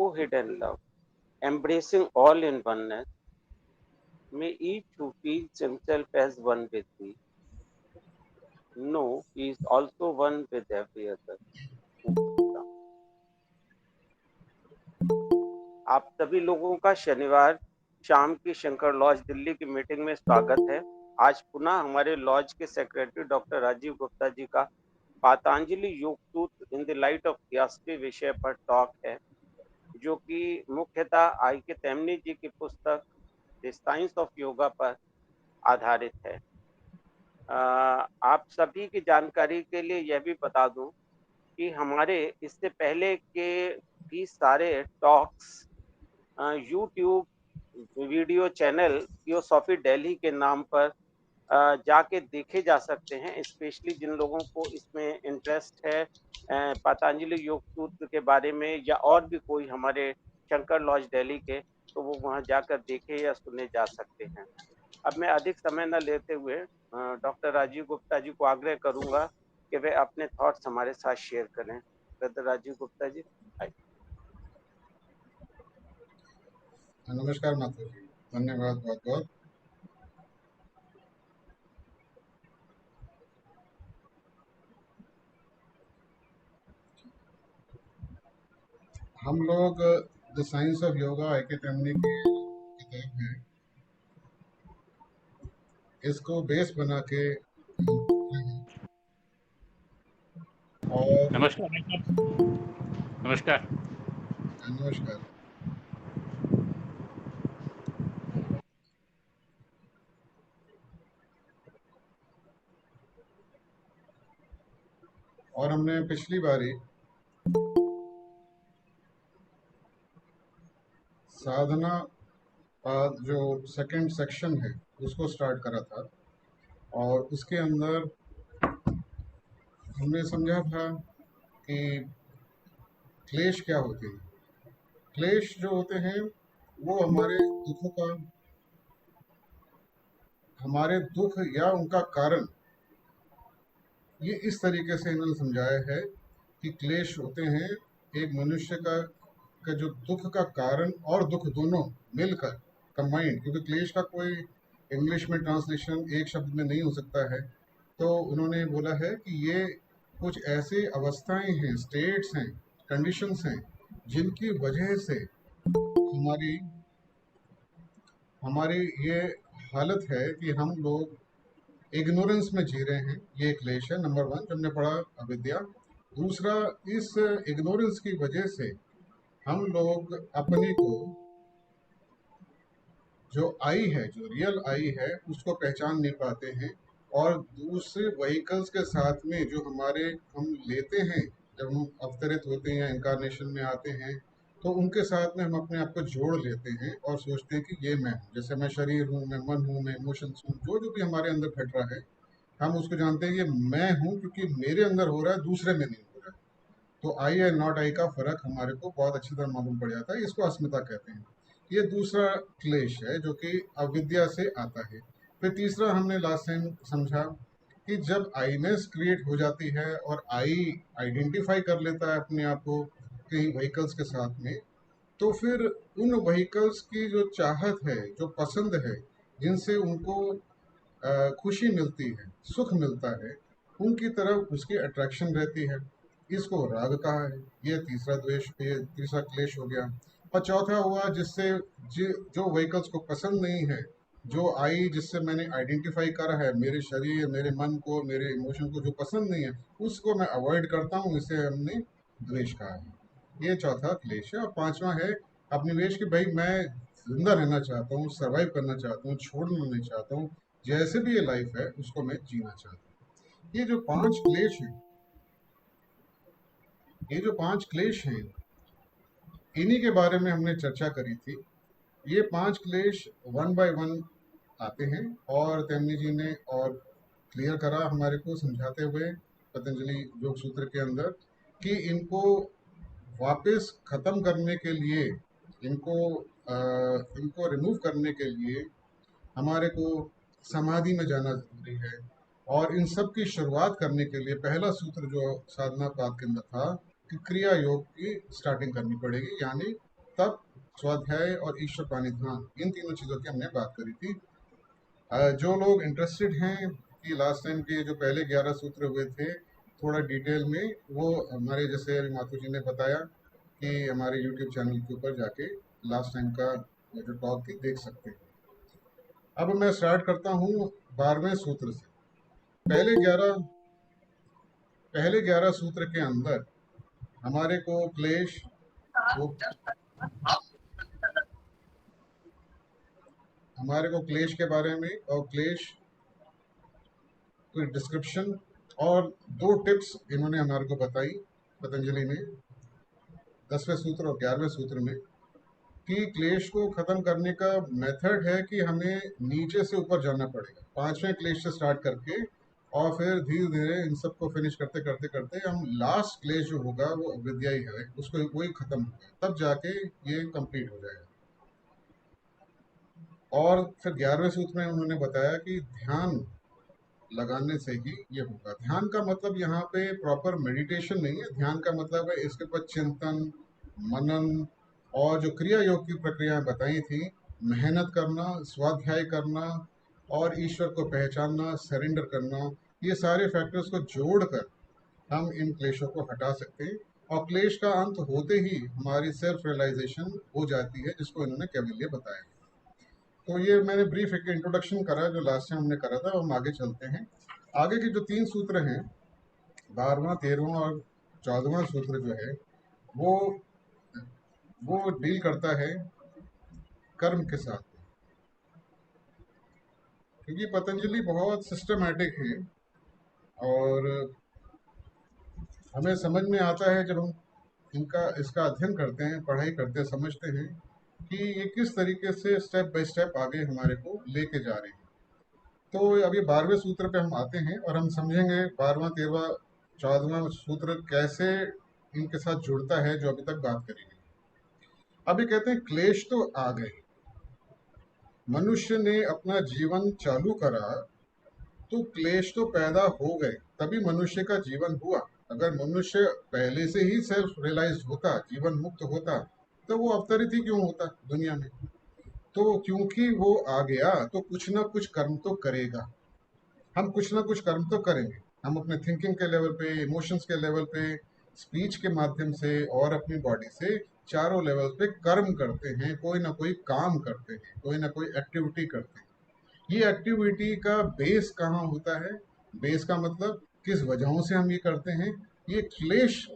O hidden love, embracing all in oneness. May each who feels himself as one with thee know he is also one with every other who comes. आप सभी लोगों का शनिवार शाम की Shankar laws Delhi की meeting में स्वागत है। आज पुनः हमारे लॉज के सेक्रेटरी डॉक्टर राजीव गुप्ता जी का पातंजलि योग सूत्र in the light of theosophy विषय पर टॉक है, जो कि मुख्यतः आई के तेमनी जी की पुस्तक द साइंस ऑफ योगा पर आधारित है। आप सभी की जानकारी के लिए यह भी बता दूं कि हमारे इससे पहले के भी सारे talks YouTube video channel theosophy Delhi के नाम पर जाके देखे जा सकते हैं। स्पेशली जिन लोगों को इसमें इंटरेस्ट है पतंजलि योग सूत्र के बारे में या और भी कोई हमारे शंकर लॉज दिल्ली के, तो वो वहां जाकर देखे या सुने जा सकते हैं। अब मैं अधिक समय न लेते हुए डॉक्टर राजीव गुप्ता जी को आग्रह करूंगा कि वे अपने थॉट्स हमारे साथ शेयर करें। डॉक्टर राजीव गुप्ता जी। नमस्कार माता जी, धन्यवाद बहुत बहुत। हम लोग the science of yoga academy की किताब है, इसको बेस बना के और नमस्कार। नमस्कार। नमस्कार। और हमने पिछली बारी साधना जो सेकंड सेक्शन है उसको स्टार्ट करा था, और उसके अंदर हमने समझा था कि क्लेश क्या होते हैं। क्लेश जो होते हैं वो हमारे दुख या उनका कारण, ये इस तरीके से इन्होंने समझाया है कि क्लेश होते हैं एक मनुष्य का जो दुख का कारण और दुख दोनों मिलकर कंबाइंड, क्योंकि क्लेश का कोई इंग्लिश में ट्रांसलेशन एक शब्द में नहीं हो सकता है। तो उन्होंने बोला है कि ये कुछ ऐसी अवस्थाएं हैं, स्टेट्स हैं, कंडीशंस हैं, जिनकी वजह से हमारी हमारी ये हालत है कि हम लोग इग्नोरेंस में जी रहे हैं। ये क्लेश है नंबर वन, जो हमने पढ़ा, अविद्या। दूसरा, इस इग्नोरेंस की वजह से हम लोग अपने को जो आई है, जो रियल आई है, उसको पहचान नहीं पाते हैं। और दूसरे व्हीकल्स के साथ में जो हम लेते हैं, जब हम अवतरित होते हैं या इनकारनेशन में आते हैं, तो उनके साथ में हम अपने आप को जोड़ लेते हैं और सोचते हैं कि ये मैं हूँ। जैसे मैं शरीर हूँ, मैं मन हूँ, मैं इमोशंस हूँ, जो जो भी हमारे अंदर घट रहा है, हम उसको जानते हैं ये मैं हूँ, क्योंकि मेरे अंदर हो रहा है, दूसरे में नहीं हो रहा है। तो आई और नॉट आई का फर्क हमारे को बहुत अच्छी तरह मालूम पड़ जाता है। इसको अस्मिता कहते हैं। ये दूसरा क्लेश है जो कि अविद्या से आता है। फिर तीसरा हमने लास्ट टाइम समझा कि जब आईनेस क्रिएट हो जाती है और आई आइडेंटिफाई कर लेता है अपने आप को कई व्हीकल्स के साथ में, तो फिर उन व्हीकल्स की जो चाहत है, जो पसंद है, जिनसे उनको खुशी मिलती है, सुख मिलता है, उनकी तरफ उसकी अट्रैक्शन रहती है। इसको राग कहा है। ये तीसरा क्लेश हो गया। और चौथा हुआ जिससे जो व्हीकल्स को पसंद नहीं है, जो आई जिससे मैंने आइडेंटिफाई करा है, मेरे शरीर, मेरे मन को, मेरे इमोशन को जो पसंद नहीं है, उसको मैं अवॉइड करता हूँ, इसे हमने द्वेष कहा है। ये चौथा क्लेश है। और पांचवा है अभिनिवेश कि भाई मैं जिंदा रहना चाहता हूँ, सर्वाइव करना चाहता हूँ, छोड़ना नहीं चाहता हूँ, जैसे भी ये लाइफ है उसको मैं जीना चाहता हूँ। ये जो पांच क्लेश हैं, इन्हीं के बारे में हमने चर्चा करी थी। ये पांच क्लेश वन बाय वन आते हैं, और तेमनी जी ने और क्लियर करा हमारे को समझाते हुए पतंजलि योग सूत्र के अंदर कि इनको वापस खत्म करने के लिए, इनको इनको रिमूव करने के लिए हमारे को समाधि में जाना जरूरी है। और इन सब की शुरुआत करने के लिए पहला सूत्र जो साधना पाद के अंदर था कि क्रिया योग की स्टार्टिंग करनी पड़ेगी, यानी तप, स्वाध्याय और ईश्वर पाणिध्यान, इन तीनों चीज़ों की हमने बात करी थी। जो लोग इंटरेस्टेड हैं कि लास्ट टाइम के जो पहले 11 सूत्र हुए थे थोड़ा डिटेल में, वो हमारे जैसे माथुर जी ने बताया कि हमारे यूट्यूब चैनल के ऊपर जाके लास्ट टाइम का जो टॉक थी देख सकते हैं। अब मैं स्टार्ट करता हूँ 12वें सूत्र से। पहले 11 सूत्र के अंदर हमारे को क्लेश के बारे में और क्लेश कोई डिस्क्रिप्शन और 2 टिप्स इन्होंने हमारे को बताई पतंजलि ने 10वें सूत्र और 11वें सूत्र में, कि क्लेश को खत्म करने का मेथड है कि हमें नीचे से ऊपर जाना पड़ेगा, 5वें क्लेश से स्टार्ट करके और फिर धीरे धीरे इन सबको फिनिश करते करते करते हम लास्ट क्लेश जो होगा वो अविद्या ही है, उसको वही खत्म होगा, तब जाके ये कंप्लीट हो जाएगा। और फिर 11वें सूत्र में उन्होंने बताया कि ध्यान लगाने से ही ये होगा। ध्यान का मतलब यहाँ पे प्रॉपर मेडिटेशन नहीं है, ध्यान का मतलब है इसके ऊपर चिंतन, मनन और जो क्रिया योग की प्रक्रियाएं बताई थी, मेहनत करना, स्वाध्याय करना और ईश्वर को पहचानना, सरेंडर करना, ये सारे फैक्टर्स को जोड़कर हम इन क्लेशों को हटा सकते हैं और क्लेश का अंत होते ही हमारी सेल्फ रियलाइजेशन हो जाती है, जिसको इन्होंने कैवल्य बताया। तो ये मैंने ब्रीफ एक इंट्रोडक्शन करा जो लास्ट टाइम हमने करा था। हम आगे चलते हैं। आगे के जो 3 सूत्र हैं, 12वां, 13वां और 14वां सूत्र जो है वो डील करता है कर्म के साथ, क्योंकि पतंजलि बहुत सिस्टमैटिक है और हमें समझ में आता है जब हम इसका अध्ययन करते हैं, पढ़ाई करते हैं, समझते हैं कि ये किस तरीके से स्टेप बाय स्टेप आगे हमारे को लेके जा रहे हैं। तो अभी 12वें सूत्र पे हम आते हैं और हम समझेंगे 12वां, 13वां, 14वां सूत्र कैसे इनके साथ जुड़ता है जो अभी तक बात करी गई। अभी कहते हैं क्लेश तो आ गए, मनुष्य ने अपना जीवन चालू करा तो क्लेश तो पैदा हो गए, तभी मनुष्य का जीवन हुआ। अगर मनुष्य पहले से ही सेल्फ रियलाइज होता, जीवन मुक्त होता, तो वो अवतरित ही क्यों होता दुनिया में। तो क्योंकि वो आ गया तो कुछ ना कुछ कर्म तो करेगा, हम कुछ ना कुछ कर्म तो करेंगे। हम अपने थिंकिंग के लेवल पे, इमोशंस के लेवल पे, स्पीच के माध्यम से और अपनी बॉडी से, चारों लेवल पे कर्म करते हैं, कोई ना कोई काम करते हैं, कोई ना कोई एक्टिविटी करते हैं। ये एक्टिविटी का बेस कहाँ होता है? बेस का मतलब किस वजहों से हम ये करते हैं? ये क्लेश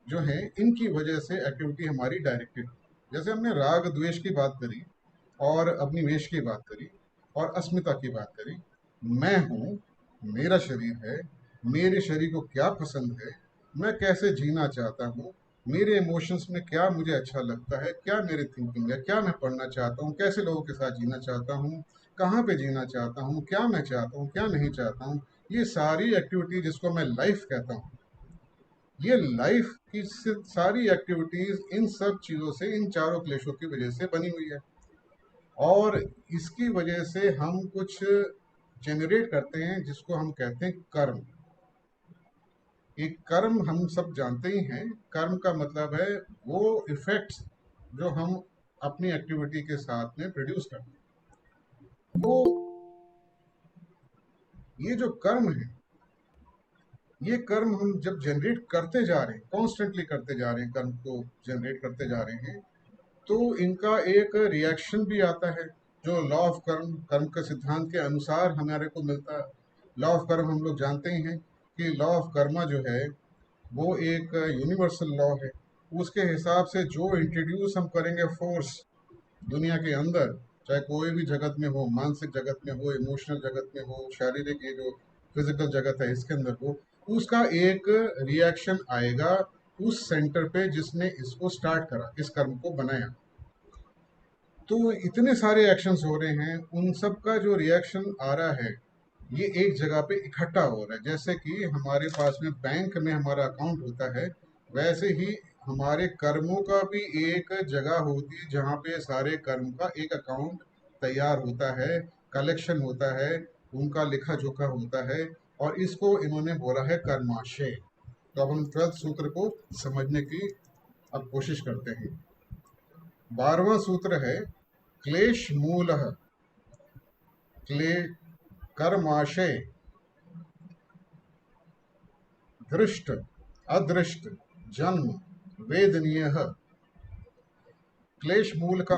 जो है इनकी वजह से एक्टिविटी हमारी डायरेक्टेड। जैसे हमने राग द्वेष की बात करी और अग्निवेश की बात करी और अस्मिता की बात करी। मैं हूँ, मेरा शरीर है, मेरे शरीर को क्या पसंद है, मैं कैसे जीना चाहता हूँ, मेरे इमोशंस में क्या मुझे अच्छा लगता है, क्या मेरी थिंकिंग है, क्या मैं पढ़ना चाहता हूँ, कैसे लोगों के साथ जीना चाहता हूँ, कहाँ पे जीना चाहता हूँ, क्या मैं चाहता हूँ, क्या नहीं चाहता हूँ, ये सारी एक्टिविटी जिसको मैं लाइफ कहता हूँ, ये लाइफ की सारी एक्टिविटीज इन सब चीज़ों से, इन चारों क्लेशों की वजह से बनी हुई है। और इसकी वजह से हम कुछ जनरेट करते हैं जिसको हम कहते हैं कर्म। एक कर्म हम सब जानते ही हैं, कर्म का मतलब है वो इफेक्ट्स जो हम अपनी एक्टिविटी के साथ में प्रोड्यूस करते हैं। वो ये जो कर्म है, ये कर्म हम जब जनरेट करते जा रहे हैं, कॉन्स्टेंटली करते जा रहे हैं, कर्म को जनरेट करते जा रहे हैं, तो इनका एक रिएक्शन भी आता है जो लॉ ऑफ कर्म, कर्म के सिद्धांत के अनुसार हमारे को मिलता है। लॉ ऑफ कर्म हम लोग जानते ही हैं कि लॉ ऑफ कर्मा जो है वो एक यूनिवर्सल लॉ है। उसके हिसाब से जो इंट्रोड्यूस हम करेंगे फोर्स दुनिया के अंदर, चाहे कोई भी जगत में हो, मानसिक जगत में हो, इमोशनल जगत में हो, शारीरिक ये जो फिजिकल जगत है इसके अंदर हो, उसका एक रिएक्शन आएगा उस सेंटर पे जिसने इसको स्टार्ट करा, इस कर्म को बनाया। तो इतने सारे एक्शंस हो रहे हैं, उन सब का जो रिएक्शन आ रहा है ये एक जगह पे इकट्ठा हो रहा है। जैसे कि हमारे पास में बैंक में हमारा अकाउंट होता है, वैसे ही हमारे कर्मों का भी एक जगह होती है जहाँ पे सारे कर्म का एक अकाउंट तैयार होता है, कलेक्शन होता है, उनका लिखा जोखा होता है, और इसको इन्होंने बोला है कर्माशय। तो अब हम 12वें सूत्र को समझने की अब कोशिश करते हैं। 12वां सूत्र है क्लेश मूलः क्ले कर्माशय दृष्ट अदृष्ट जन्म वेदनीय। क्लेश मूल का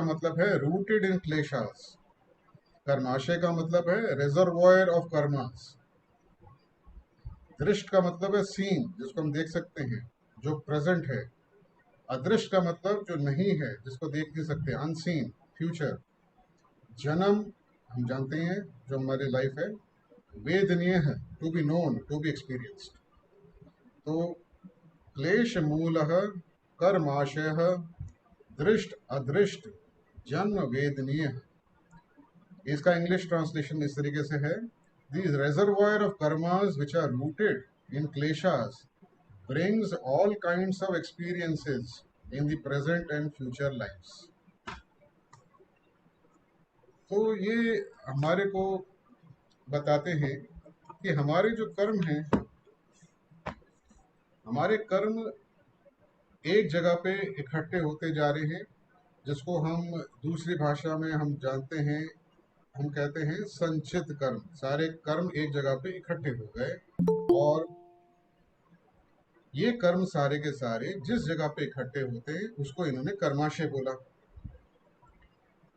मतलब है रूटेड इन क्लेशास। कर्माशय का मतलब है रिजर्वॉयर ऑफ कर्मास। दृष्ट का मतलब है सीन, जिसको हम देख सकते हैं, जो प्रेजेंट है। अदृष्ट का मतलब जो नहीं है, जिसको देख नहीं सकते, अनसीन, फ्यूचर। जन्म हम जानते हैं, जो हमारी लाइफ है। वेदनीय है, to be known, to be experienced. तो क्लेश मूल कर्माशय दृष्ट अदृष्ट जन्म वेदनीय। इसका इंग्लिश ट्रांसलेशन इस तरीके से है, These reservoir of karmas which are rooted in kleshas brings all kinds of experiences in the present and future lives. तो ये हमारे को बताते हैं कि हमारे जो कर्म हैं, हमारे कर्म एक जगह पे इकट्ठे होते जा रहे हैं, जिसको हम दूसरी भाषा में हम जानते हैं, हम कहते हैं संचित कर्म। सारे कर्म एक जगह पे इकट्ठे हो गए और ये कर्म सारे के सारे जिस जगह पे इकट्ठे होते हैं उसको इन्होंने कर्माशय बोला।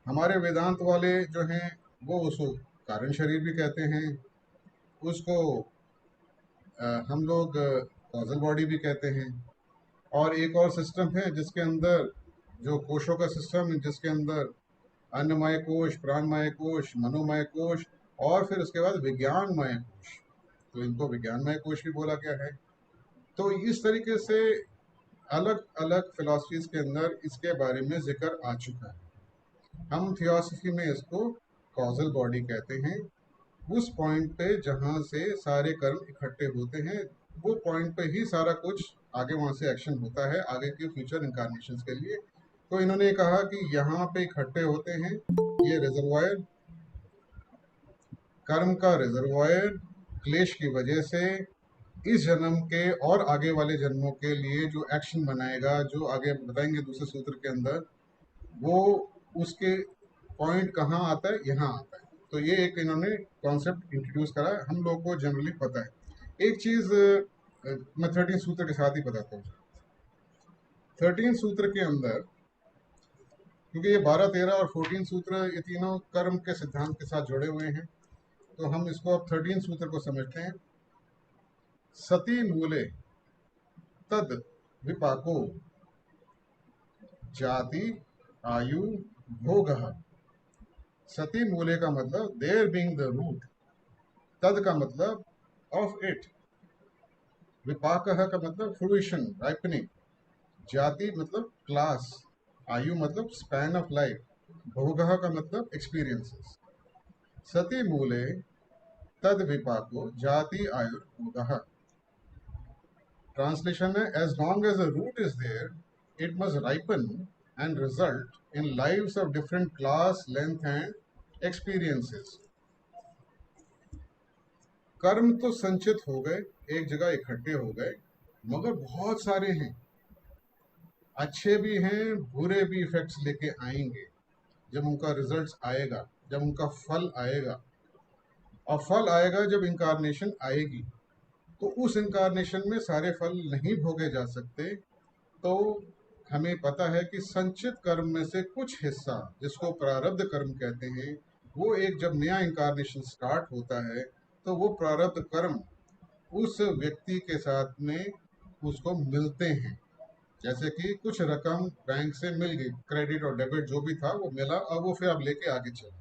हमारे वेदांत वाले जो हैं वो उसको कारण शरीर भी कहते हैं, उसको हम लोग कॉजल बॉडी भी कहते हैं। और एक और सिस्टम है जिसके अंदर, जो कोशों का सिस्टम है, जिसके अंदर अन्नमय कोश, प्राणमय कोश, मनोमय कोश और फिर उसके बाद विज्ञानमय कोश, तो इनको विज्ञानमय कोश भी बोला गया है। तो इस तरीके से अलग अलग फिलॉसफीज के अंदर इसके बारे में जिक्र आ चुका है। हम थियोसफी में इसको कॉजल बॉडी कहते हैं। उस पॉइंट पे जहाँ से सारे कर्म इकट्ठे होते हैं, वो पॉइंट पे ही सारा कुछ आगे वहाँ से एक्शन होता है आगे के फ्यूचर इनकारनेशंस के लिए। तो इन्होंने कहा कि यहाँ पे इकट्ठे होते हैं ये रिजर्वायर, कर्म का रिजर्वायर क्लेश की वजह से इस जन्म के और आगे वाले जन्मों के लिए जो एक्शन बनाएगा, जो आगे बताएंगे दूसरे सूत्र के अंदर, वो उसके पॉइंट कहाँ आता है, यहाँ आता है। तो ये एक इन्होंने कॉन्सेप्ट इंट्रोड्यूस करा, हम लोग को जनरली पता है। एक चीज मैं 13 सूत्र के साथ ही बताता हूँ। 13 सूत्र के अंदर, क्योंकि ये 12, 13 और 14 सूत्र ये तीनों कर्म के सिद्धांत के साथ जुड़े हुए हैं, तो हम इसको अब 13 सूत्र को समझते हैं। सती मूले तद विपाको जाति आयु भोगः। सती मूले का मतलब देयर बीइंग द रूट, तद का मतलब ऑफ इट, विपाकः का मतलब फ्रूइशन, राइपनिंग, जाति मतलब क्लास, आयु मतलब स्पैन ऑफ लाइफ, भोगः का मतलब एक्सपीरियंसेस। सती मूले तद विपाको जाति आयु भोगः। ट्रांसलेशन है, as long as the root is there it must ripen and result in lives of different class, length and experiences. कर्म तो संचित हो गए, एक जगह इकट्ठे हो गए, मगर बहुत सारे हैं, अच्छे भी हैं, बुरे भी इफेक्ट्स लेके आएंगे जब उनका रिजल्ट्स आएगा, जब उनका फल आएगा। और फल आएगा जब इंकारनेशन आएगी, तो उस इंकारनेशन में सारे फल नहीं भोगे जा सकते। तो हमें पता है कि संचित कर्म में से कुछ हिस्सा, जिसको प्रारब्ध कर्म कहते हैं, वो एक जब नया इंकारनेशन स्टार्ट होता है तो वो प्रारब्ध कर्म उस व्यक्ति के साथ में उसको मिलते हैं। जैसे कि कुछ रकम बैंक से मिल गई, क्रेडिट और डेबिट जो भी था वो मिला, और वो फिर आप लेके आगे चले।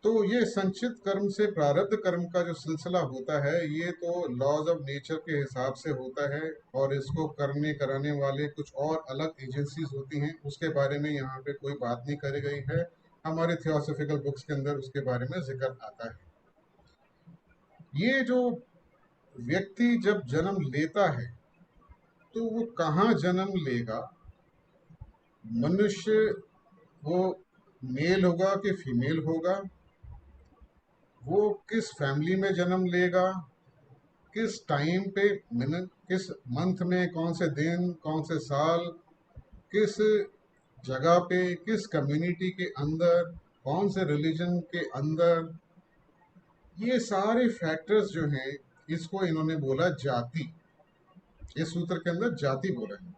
तो ये संचित कर्म से प्रारब्ध कर्म का जो सिलसिला होता है, ये तो लॉज ऑफ नेचर के हिसाब से होता है, और इसको करने कराने वाले कुछ और अलग एजेंसीज होती हैं, उसके बारे में यहाँ पे कोई बात नहीं करी गई है। हमारे थियोसॉफिकल बुक्स के अंदर उसके बारे में जिक्र आता है। ये जो व्यक्ति जब जन्म लेता है तो वो कहाँ जन्म लेगा, मनुष्य वो मेल होगा कि फीमेल होगा, वो किस फैमिली में जन्म लेगा, किस टाइम पे, मिनट, किस मंथ में, कौन से दिन, कौन से साल, किस जगह पे, किस कम्युनिटी के अंदर, कौन से रिलीजन के अंदर, ये सारे फैक्टर्स जो हैं, इसको इन्होंने बोला जाति। इस सूत्र के अंदर जाति बोला है।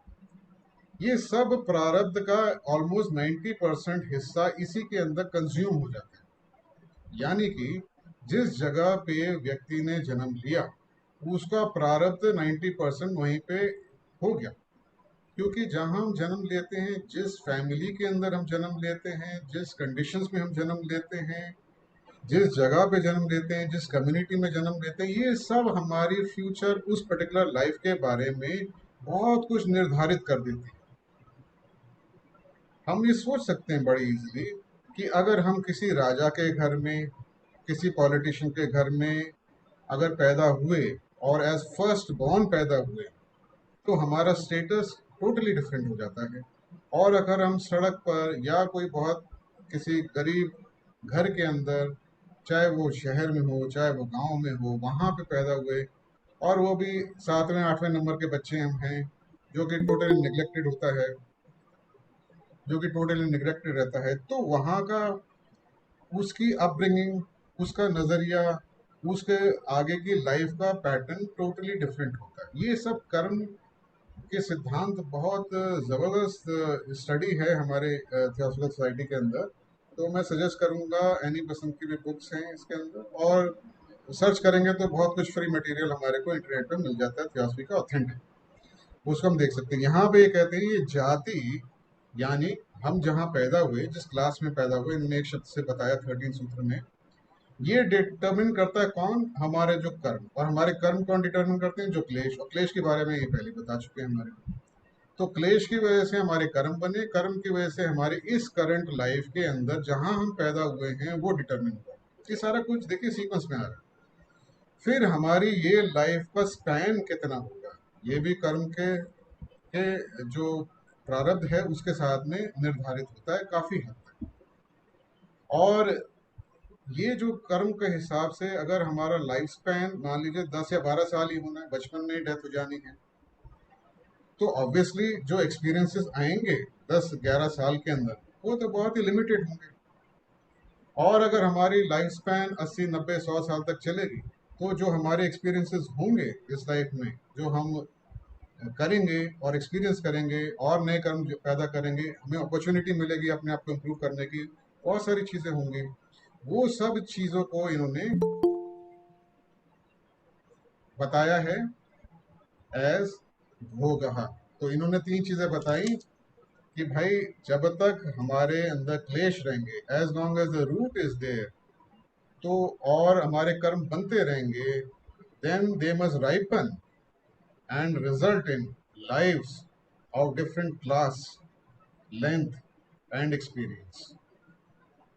ये सब प्रारब्ध का ऑलमोस्ट 90% हिस्सा इसी के अंदर कंज्यूम हो जाता है। यानी कि जिस जगह पे व्यक्ति ने जन्म लिया, उसका प्रारब्ध 90% वहीं पे हो गया। क्योंकि जहां हम जन्म लेते हैं, जिस फैमिली के अंदर हम जन्म लेते हैं, जिस कंडीशंस में हम जन्म लेते हैं, जिस जगह पे जन्म लेते हैं, जिस कम्युनिटी में जन्म लेते हैं, ये सब हमारी फ्यूचर, उस पर्टिकुलर लाइफ के बारे में बहुत कुछ निर्धारित कर देती है। हम ये सोच सकते हैं बड़ी इजीली कि अगर हम किसी राजा के घर में, किसी पॉलिटिशियन के घर में अगर पैदा हुए और एज फर्स्ट बॉर्न पैदा हुए, तो हमारा स्टेटस टोटली डिफरेंट हो जाता है। और अगर हम सड़क पर या कोई बहुत किसी गरीब घर के अंदर, चाहे वो शहर में हो चाहे वो गांव में हो, वहाँ पे पैदा हुए, और वो भी 7वें 8वें नंबर के बच्चे हम हैं, जो कि टोटली निगलेक्टेड होता है, जो कि टोटली निगलेक्टेड रहता है, तो वहाँ का उसकी अपब्रिंगिंग, उसका नज़रिया, उसके आगे की लाइफ का पैटर्न टोटली डिफरेंट होता है। ये सब कर्म के सिद्धांत बहुत ज़बरदस्त स्टडी है हमारे थियोसॉफिकल सोसाइटी के अंदर। तो मैं सजेस्ट करूँगा, एनी पसंद की भी बुक्स हैं इसके अंदर, और सर्च करेंगे तो बहुत कुछ फ्री मटेरियल हमारे को इंटरनेट पे मिल जाता है थियोसॉफी का ऑथेंटिक, उसको हम देख सकते हैं। यहाँ पे ये कहते हैं ये जाति, यानी हम जहाँ पैदा हुए, जिस क्लास में पैदा हुए, इन्होंने एक शब्द से बताया 13 सूत्र में, ये डिटरमिन करता है कौन? हमारे जो कर्म। और हमारे कर्म कौन डिटरमिन करते हैं? जो क्लेश। और क्लेश के बारे में ये पहले बता चुके हैं हमारे को। तो क्लेश की वजह से हमारे कर्म बने, कर्म की वजह से हमारे इस करंट लाइफ के अंदर जहां हम पैदा हुए हैं वो डिटरमिन हुआ। ये सारा कुछ देखिए सीक्वेंस में आ रहा है। फिर हमारी ये लाइफ का स्पैन कितना होगा, ये भी कर्म के जो प्रारब्ध है उसके साथ में निर्धारित होता है काफी हद तक। और ये जो कर्म के हिसाब से अगर हमारा लाइफ स्पैन मान लीजिए 10 या 12 साल ही होना है, बचपन में ही डेथ हो जानी है, तो ऑब्वियसली जो एक्सपीरियंसेस आएंगे 10-11 साल के अंदर, वो तो बहुत ही लिमिटेड होंगे। और अगर हमारी लाइफ स्पैन 80-90-100 साल तक चलेगी, तो जो हमारे एक्सपीरियंसेस होंगे इस लाइफ में, जो हम करेंगे और एक्सपीरियंस करेंगे और नए कर्म पैदा करेंगे, हमें अपॉर्चुनिटी मिलेगी अपने आप को इम्प्रूव करने की, बहुत सारी चीज़ें होंगी। वो सब चीज़ों को इन्होंने बताया है एज भोगहा। तो इन्होंने 3 चीज़ें बताई कि भाई जब तक हमारे अंदर क्लेश रहेंगे, as long as the root is there, तो और हमारे कर्म बनते रहेंगे, then they must ripen and result in lives of different class, length and experience.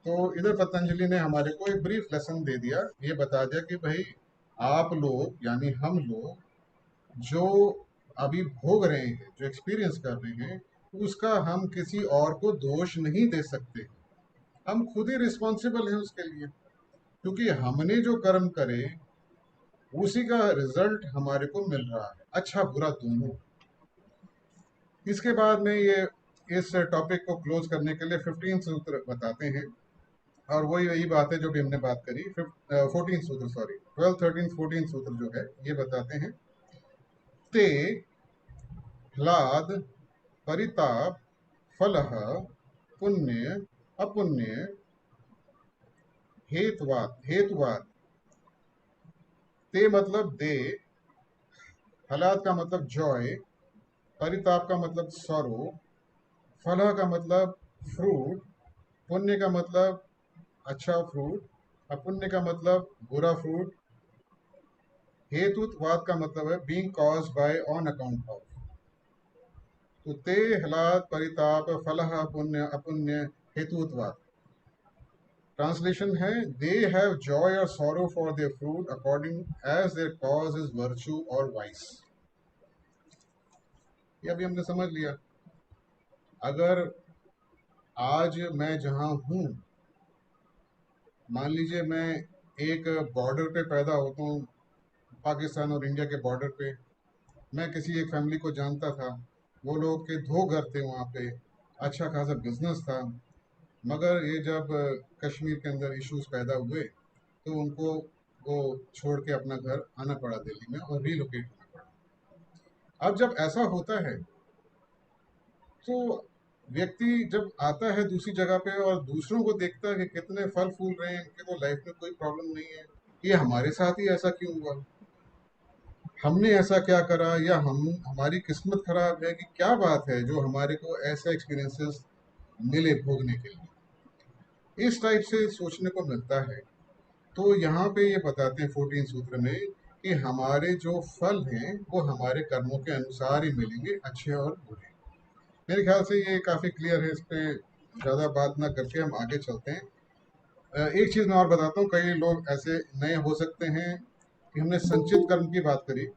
तो इधर पतंजलि ने हमारे को एक ब्रीफ लेसन दे दिया, ये बता दिया कि भाई आप लोग यानी हम लोग जो अभी भोग रहे हैं, जो एक्सपीरियंस कर रहे हैं, उसका हम किसी और को दोष नहीं दे सकते। हम खुद ही रिस्पॉन्सिबल हैं उसके लिए, क्योंकि हमने जो कर्म करे उसी का रिजल्ट हमारे को मिल रहा है, अच्छा बुरा दोनों। इसके बाद में ये इस टॉपिक को क्लोज करने के लिए 15 सूत्र बताते हैं, और वही वही बात है जो भी हमने बात करी। 14 सूत्र, सॉरी 12, 13, 14 सूत्र जो है ये बताते हैं। ते ह्लाद परिताप फलः पुण्य अपुण्य हेतुवाद। हेतुवाद, ते मतलब दे, ह्लाद का मतलब जॉय, परिताप का मतलब सॉरो, फलः का मतलब फ्रूट, पुण्य का मतलब अच्छा फ्रूट, अपुण्य का मतलब बुरा फ्रूट, हेतुवाद का मतलब है being caused by on account of. तो ते ह्लाद परिताप फलः पुण्य अपुण्य हेतुत्वाद। ट्रांसलेशन है, दे हैव जॉय और sorrow for their fruit according as their cause is virtue और वाइस। ये अभी हमने समझ लिया। अगर आज मैं जहां हूं, मान लीजिए मैं एक बॉर्डर पे पैदा होता हूँ पाकिस्तान और इंडिया के बॉर्डर पे। मैं किसी एक फैमिली को जानता था, वो लोग के 2 घर थे वहाँ पे, अच्छा खासा बिजनेस था। मगर ये जब कश्मीर के अंदर इश्यूज पैदा हुए तो उनको वो छोड़ के अपना घर आना पड़ा दिल्ली में और रीलोकेट होना पड़ा। अब जब ऐसा होता है तो व्यक्ति जब आता है दूसरी जगह पे और दूसरों को देखता है कि कितने फल फूल रहे हैं, इनके तो लाइफ में कोई प्रॉब्लम नहीं है, ये हमारे साथ ही ऐसा क्यों हुआ, हमने ऐसा क्या करा, या हमारी किस्मत खराब है कि क्या बात है जो हमारे को ऐसे एक्सपीरियंसेस मिले भोगने के लिए। इस टाइप से सोचने को मिलता है। तो यहाँ पे ये बताते हैं 14 सूत्र में कि हमारे जो फल हैं वो हमारे कर्मों के अनुसार ही मिलेंगे, अच्छे और बुरे। मेरे ख्याल से ये काफ़ी क्लियर है, इस पे ज़्यादा बात ना करके हम आगे चलते हैं। एक चीज़ मैं और बताता हूँ, कई लोग ऐसे नए हो सकते हैं कि हमने संचित कर्म की बात करी।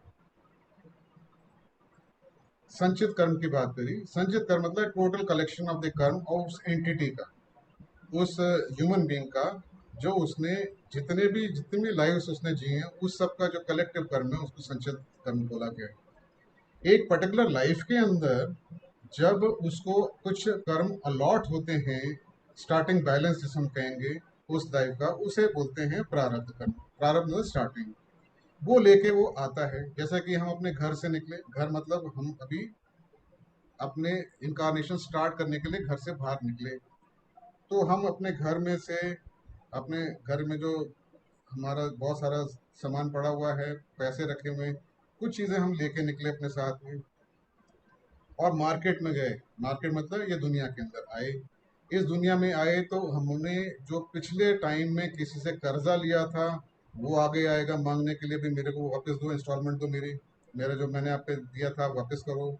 संचित कर्म की बात करी, संचित कर्म मतलब टोटल कलेक्शन ऑफ द कर्म और उस एंटिटी का, उस ह्यूमन बीइंग का, जो उसने जितनी भी लाइव्स उसने जी हैं उस सब का जो कलेक्टिव कर्म है उसको संचित कर्म बोला गया है। एक पर्टिकुलर लाइफ के अंदर जब उसको कुछ कर्म अलॉट होते हैं, स्टार्टिंग बैलेंस जिसे हम कहेंगे उस लाइफ का, उसे बोलते हैं प्रारब्ध कर्म। प्रारब्ध मतलब स्टार्टिंग, वो लेके वो आता है। जैसा कि हम अपने घर से निकले, घर मतलब हम अभी अपने इनकारनेशन स्टार्ट करने के लिए घर से बाहर निकले, तो हम अपने घर में से, अपने घर में जो हमारा बहुत सारा सामान पड़ा हुआ है, पैसे रखे हुए, कुछ चीज़ें हम लेके निकले अपने साथ में और मार्केट में गए। मार्केट मतलब ये दुनिया के अंदर आए। इस दुनिया में आए तो हमने जो पिछले टाइम में किसी से कर्जा लिया था वो आगे आएगा मांगने के लिए, भी मेरे को वापस दो, इंस्टॉलमेंट दो, मेरा जो मैंने आप पे दिया था वापस करो।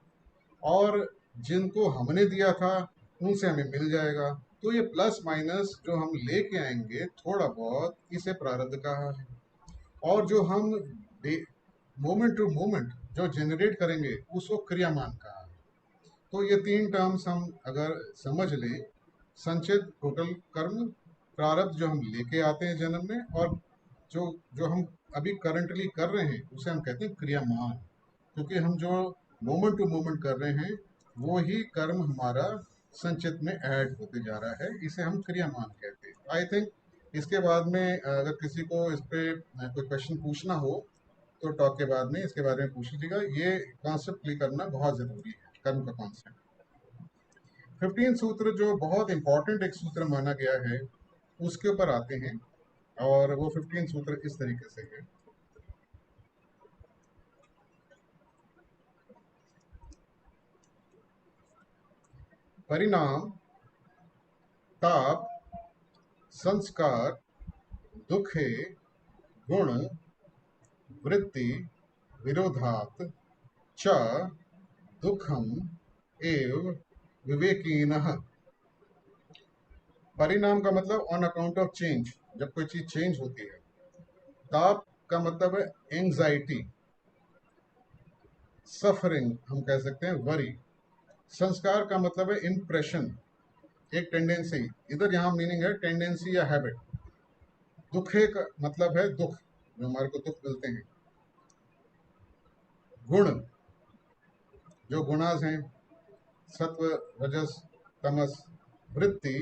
और जिनको हमने दिया था उनसे हमें मिल जाएगा। तो ये प्लस माइनस जो हम लेके आएंगे थोड़ा बहुत, इसे प्रारब्ध कहा है। और जो हम मोमेंट टू मोमेंट जो जनरेट करेंगे उसको क्रियामान कहा है। तो ये 3 टर्म्स हम अगर समझ लें, संचित टोटल कर्म, प्रारब्ध जो हम लेके आते हैं जन्म में, और जो जो हम अभी करंटली कर रहे हैं उसे हम कहते हैं क्रियामान। क्योंकि हम जो मोमेंट टू मोमेंट कर रहे हैं वो ही कर्म हमारा संचित में ऐड होते जा रहा है, इसे हम क्रियामान कहते हैं। आई थिंक इसके बाद में अगर किसी को इस पे कोई क्वेश्चन पूछना हो तो टॉक के बाद में इसके बारे में पूछ लीजिएगा। ये कॉन्सेप्ट क्लियर करना बहुत ज़रूरी है, कर्म का कॉन्सेप्ट। 15 सूत्र जो बहुत इंपॉर्टेंट एक सूत्र माना गया है उसके ऊपर आते हैं, और वो 15 सूत्र इस तरीके से है। परिणाम, ताप, संस्कार, दुखे, गुण, वृत्ति, विरोधात च दुखम एव विवेकीनः। परिणाम का मतलब ऑन अकाउंट ऑफ चेंज, जब कोई चीज चेंज होती है। ताप का मतलब है एंजाइटी, सफरिंग हम कह सकते हैं, वरी। संस्कार का मतलब है इम्प्रेशन, एक टेंडेंसी, इधर यहाँ मीनिंग है टेंडेंसी या हैबिट। दुखे का मतलब है दुख, जो हमारे को दुख मिलते हैं। गुण, जो गुणास हैं, सत्व, रजस, तमस। वृत्ति,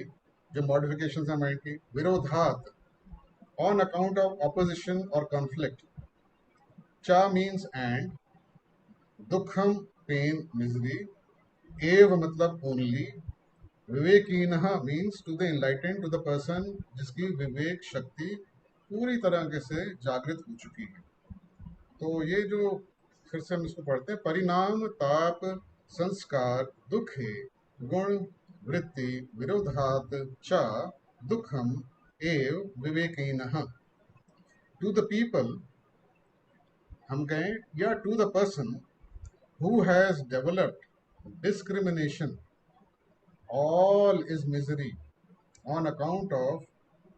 जो मॉडिफिकेशन है माइंड की। विरोधात, ऑन अकाउंट ऑफ ऑपोजिशन और कॉन्फ्लिक्ट। चा मीन्स एंड, दुखम पेन मिजरी, एव मतलब ओनली, विवेकीनः means to the enlightened, to the person जिसकी विवेक शक्ति पूरी तरह से जागृत हो चुकी है। तो ये जो फिर से हम इसको पढ़ते हैं, परिणाम, ताप, संस्कार, दुखे, गुण, वृत्ति, विरोधात च दुखम एव विवेकीनः। टू द पीपल हम कहें, या to the person who has developed discrimination, all is misery on account of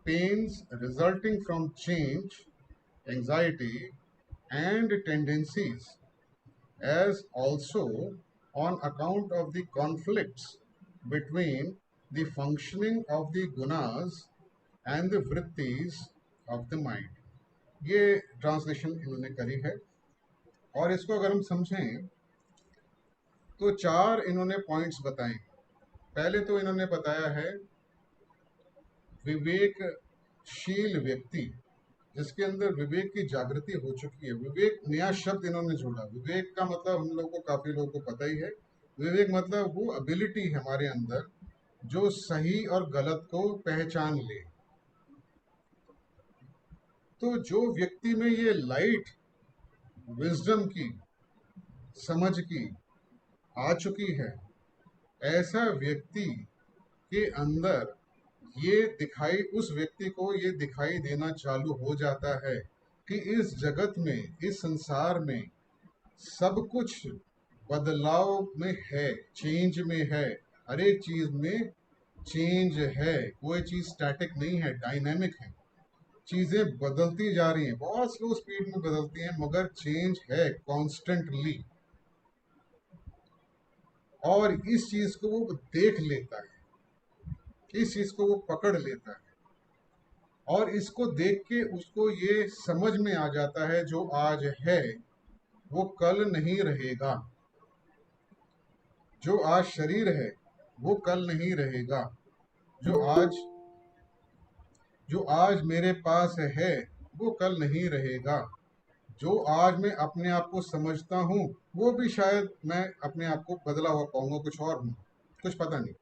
pains resulting from change, anxiety, and tendencies, as also on account of the conflicts between the functioning of the gunas and the vrittis of the mind. ये translation इन्होंने करी है। और इसको अगर हम समझें तो 4 इन्होंने पॉइंट्स बताए। पहले तो इन्होंने बताया है विवेकशील व्यक्ति, जिसके अंदर विवेक की जागृति हो चुकी है। विवेक नया शब्द इन्होंने जोड़ा। विवेक का मतलब हम लोग को, काफी लोगों को पता ही है। विवेक मतलब वो एबिलिटी हमारे अंदर जो सही और गलत को पहचान ले। तो जो व्यक्ति में ये लाइट विजडम की, समझ की आ चुकी है, ऐसा व्यक्ति के अंदर ये दिखाई, उस व्यक्ति को ये दिखाई देना चालू हो जाता है कि इस जगत में, इस संसार में सब कुछ बदलाव में है, चेंज में है। हर एक चीज में चेंज है, कोई चीज स्टैटिक नहीं है, डायनामिक है। चीजें बदलती जा रही हैं, बहुत स्लो स्पीड में बदलती हैं, मगर चेंज है कॉन्स्टेंटली। और इस चीज को वो देख लेता है, इस चीज को वो पकड़ लेता है, और इसको देख के उसको ये समझ में आ जाता है जो आज है वो कल नहीं रहेगा। जो आज शरीर है वो कल नहीं रहेगा। जो आज जो आज मेरे पास है वो कल नहीं रहेगा। जो आज मैं अपने आप को समझता हूँ वो भी शायद मैं अपने आप को बदला हुआ पाऊंगा, कुछ और हूँ, कुछ पता नहीं,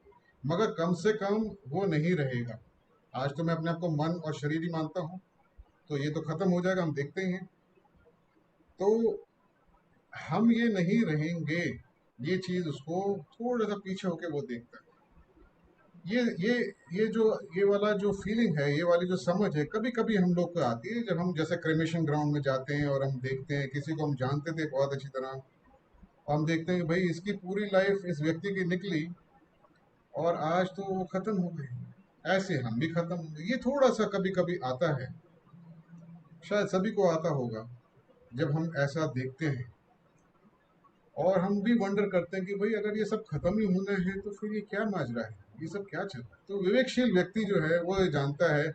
मगर कम से कम वो नहीं रहेगा। आज तो मैं अपने आप को मन और शरीर ही मानता हूँ, तो ये तो खत्म हो जाएगा, हम देखते ही हैं। तो हम ये नहीं रहेंगे, ये चीज उसको थोड़ा सा पीछे होके वो देखता है। ये ये वाला जो फीलिंग है, ये वाली जो समझ है, कभी कभी हम लोग को आती है जब हम जैसे क्रेमेशन ग्राउंड में जाते हैं और हम देखते हैं किसी को हम जानते थे बहुत अच्छी तरह, और हम देखते हैं कि भाई इसकी पूरी लाइफ इस व्यक्ति की निकली और आज तो वो खत्म हो गई, ऐसे हम भी खत्म हो गए। ये थोड़ा सा कभी कभी आता है, शायद सभी को आता होगा जब हम ऐसा देखते हैं। और हम भी वंडर करते हैं कि भाई अगर ये सब खत्म ही होना है तो फिर ये क्या माजरा है, ये सब क्या चल रहा है। तो विवेकशील व्यक्ति जो है वो ये जानता है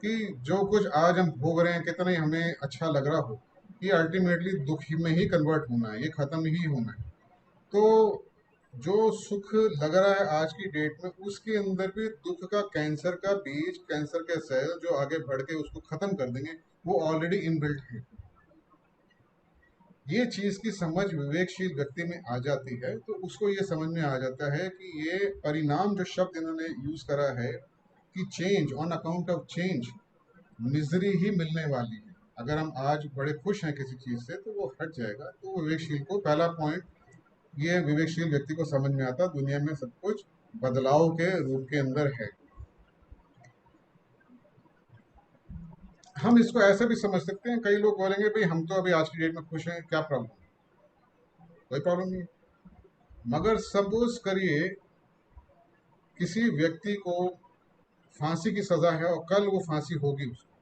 कि जो कुछ आज हम भोग रहे हैं, कितना ही हमें अच्छा लग रहा हो, ये अल्टीमेटली दुख ही में ही कन्वर्ट होना है, ये खत्म ही होना है। तो जो सुख लग रहा है आज की डेट में, उसके अंदर भी दुख का, कैंसर का बीज, कैंसर के सेल जो आगे बढ़ के उसको खत्म कर देंगे, वो ऑलरेडी इनबिल्ट है। ये चीज की समझ विवेकशील व्यक्ति में आ जाती है तो उसको ये समझ में आ जाता है कि ये परिणाम, जो शब्द इन्होंने यूज करा है कि change, on account of change misery ही मिलने वाली है। अगर हम आज बड़े खुश हैं किसी चीज से तो वो हट जाएगा। तो विवेकशील को पहला पॉइंट, ये विवेकशील व्यक्ति को समझ में आता, दुनिया में सब कुछ बदलाव के रूप के अंदर है। हम इसको ऐसे भी समझ सकते हैं, कई लोग बोलेंगे भाई हम तो अभी आज की डेट में खुश हैं, क्या प्रॉब्लम, कोई प्रॉब्लम नहीं। मगर सपोज करिए किसी व्यक्ति को फांसी की सजा है और कल वो फांसी होगी उसको,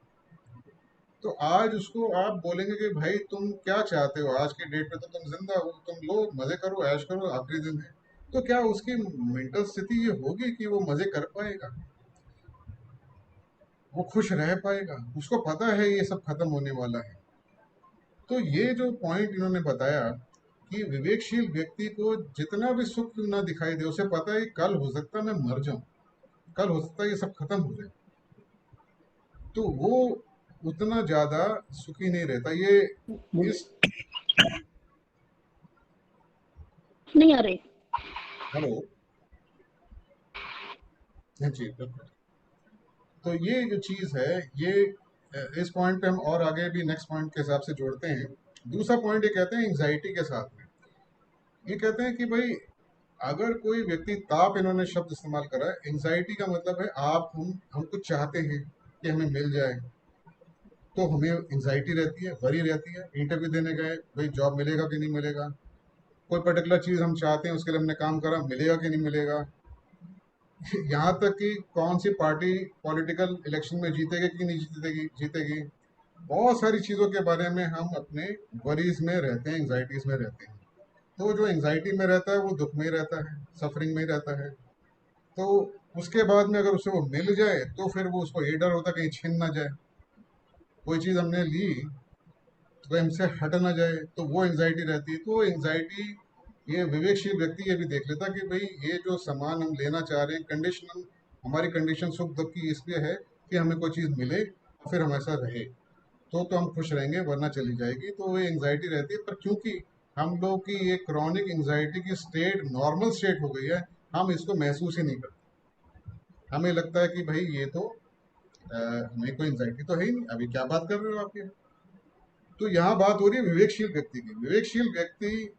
तो आज उसको आप बोलेंगे कि भाई तुम क्या चाहते हो, आज के डेट पे तो तुम जिंदा हो, तुम लो मजे करो, ऐश करो, आखिरी दिन है। तो क्या उसकी मेंटल स्थिति ये होगी कि वो मजे कर पाएगा, वो खुश रह पाएगा? उसको पता है ये सब खत्म होने वाला है। तो ये जो पॉइंट इन्होंने बताया कि विवेकशील व्यक्ति को जितना भी सुख क्यों ना दिखाई दे, उसे पता है कल हो सकता है मैं मर जाऊं, कल हो सकता है ये सब खत्म हो जाए, तो वो उतना ज्यादा सुखी नहीं रहता। ये मुझे इस नहीं आ रहे। हेलो, हाँ जी बिल्कुल। तो ये जो चीज है, ये इस पॉइंट पे हम और आगे भी नेक्स्ट पॉइंट के हिसाब से जोड़ते हैं। दूसरा पॉइंट ये कहते हैं एंजाइटी के साथ में, ये कहते हैं कि भाई अगर कोई व्यक्ति, ताप इन्होंने शब्द इस्तेमाल करा है, एंजाइटी का मतलब है आप, हम कुछ चाहते हैं कि हमें मिल जाए, तो हमें एंजाइटी रहती है, वरी रहती है। इंटरव्यू देने गए, भाई जॉब मिलेगा कि नहीं मिलेगा, कोई पर्टिकुलर चीज हम चाहते हैं, उसके लिए हमने काम करा, मिलेगा कि नहीं मिलेगा, यहाँ तक कि कौन सी पार्टी पॉलिटिकल इलेक्शन में जीतेगी कि नहीं जीतेगी जीतेगी, बहुत सारी चीजों के बारे में हम अपने वरीज में रहते हैं, एंजाइटीज में रहते हैं। तो जो एंजाइटी में रहता है वो दुख में ही रहता है, सफरिंग में ही रहता है। तो उसके बाद में अगर उसे वो मिल जाए तो फिर वो, उसको ये डर होता है कहीं छिन ना जाए। कोई चीज़ हमने ली तो हमसे हट ना जाए, तो वो एंजाइटी रहती है। तो एंजाइटी ये विवेकशील व्यक्ति ये भी देख लेता कि भाई ये जो सामान हम लेना चाह रहे हैं, कंडीशन हमारी कंडीशन सुख दुख की इसलिए है कि हमें कोई चीज़ मिले और फिर हम ऐसा रहे, तो हम खुश रहेंगे, वरना चली जाएगी। तो वो एंजाइटी रहती है। पर क्योंकि हम लोग की ये क्रॉनिक एंजाइटी की स्टेट नॉर्मल स्टेट हो गई है, हम इसको महसूस ही नहीं करते। हमें लगता है कि भाई ये तो हमें कोई एंजाइटी तो है ही नहीं, अभी क्या बात कर रहे हो आप ये। तो यहाँ बात हो रही है विवेकशील व्यक्ति की। विवेकशील व्यक्ति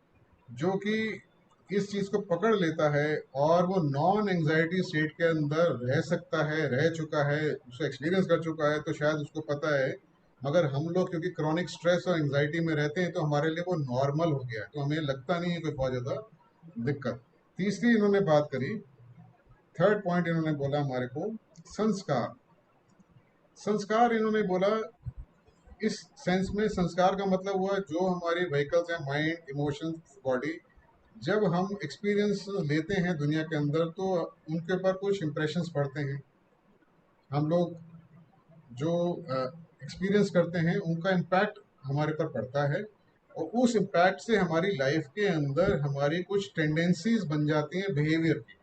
जो कि इस चीज को पकड़ लेता है और वो नॉन एंजाइटी स्टेट के अंदर रह सकता है, रह चुका है, उसको एक्सपीरियंस कर चुका है, तो शायद उसको पता है। मगर हम लोग क्योंकि क्रॉनिक स्ट्रेस और एंजाइटी में रहते हैं, तो हमारे लिए वो नॉर्मल हो गया है, तो हमें लगता नहीं है कोई बहुत ज्यादा दिक्कत। तीसरी इन्होंने बात करी, थर्ड पॉइंट इन्होंने बोला हमारे को संस्कार। संस्कार इन्होंने बोला इस सेंस में, संस्कार का मतलब हुआ जो हमारी व्हीकल्स हैं, माइंड, इमोशंस, बॉडी, जब हम एक्सपीरियंस लेते हैं दुनिया के अंदर तो उनके ऊपर कुछ इम्प्रेशंस पड़ते हैं। हम लोग जो एक्सपीरियंस करते हैं उनका इम्पैक्ट हमारे पर पड़ता है, और उस इम्पैक्ट से हमारी लाइफ के अंदर हमारी कुछ टेंडेंसीज बन जाती हैं बिहेवियर की।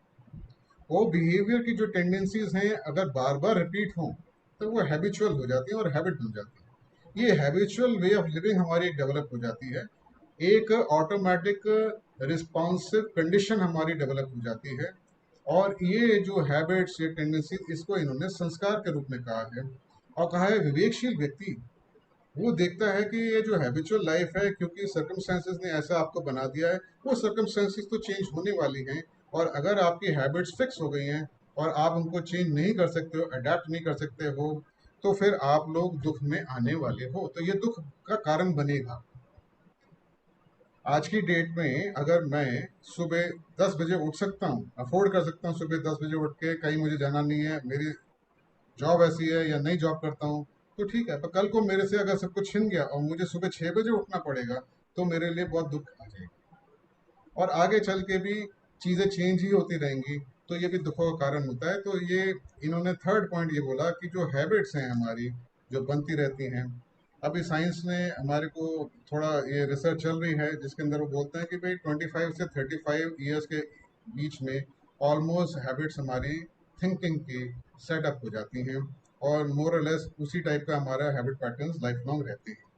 वो बिहेवियर की जो टेंडेंसीज हैं अगर बार बार रिपीट हों तो वो हैबिचुअल हो जाती हैं और हैबिट बन जाती है। ये हैबिचुअल वे ऑफ लिविंग हमारी डेवलप हो जाती है, एक ऑटोमेटिक रिस्पॉन्सिव कंडीशन हमारी डेवलप हो जाती है। और ये जो हैबिट्स, ये टेंडेंसी, इसको इन्होंने संस्कार के रूप में कहा है। और कहा है विवेकशील व्यक्ति वो देखता है कि ये जो हैबिचुअल लाइफ है, क्योंकि सर्कमस्टेंसेस ने ऐसा आपको बना दिया है, वो सर्कमस्टेंसेस तो चेंज होने वाली हैं। और अगर आपकी हैबिट्स फिक्स हो गई हैं और आप उनको चेंज नहीं कर सकते हो, अडेप्ट नहीं कर सकते हो, तो फिर आप लोग दुख में आने वाले हो, तो ये दुख का कारण बनेगा। आज की डेट में अगर मैं सुबह 10 बजे उठ सकता हूँ, अफोर्ड कर सकता हूँ सुबह 10 बजे उठ के, कहीं मुझे जाना नहीं है, मेरी जॉब ऐसी है या नई जॉब करता हूँ, तो ठीक है। पर कल को मेरे से अगर सब कुछ छिन गया और मुझे सुबह 6 बजे उठना पड़ेगा, तो मेरे लिए बहुत दुख आ जाएगा। और आगे चल के भी चीज़ें चेंज ही होती रहेंगी, तो ये भी दुखों का कारण होता है। तो ये इन्होंने थर्ड पॉइंट ये बोला कि जो हैबिट्स हैं हमारी, जो बनती रहती हैं। अभी साइंस ने हमारे को थोड़ा, ये रिसर्च चल रही है जिसके अंदर वो बोलते हैं कि भाई 25 से 35 ईयर्स के बीच में ऑलमोस्ट हैबिट्स हमारी थिंकिंग की सेटअप हो जाती हैं, और मोर और लेस उसी टाइप का हमारा हैबिट पैटर्न्स लाइफ लॉन्ग रहते हैं।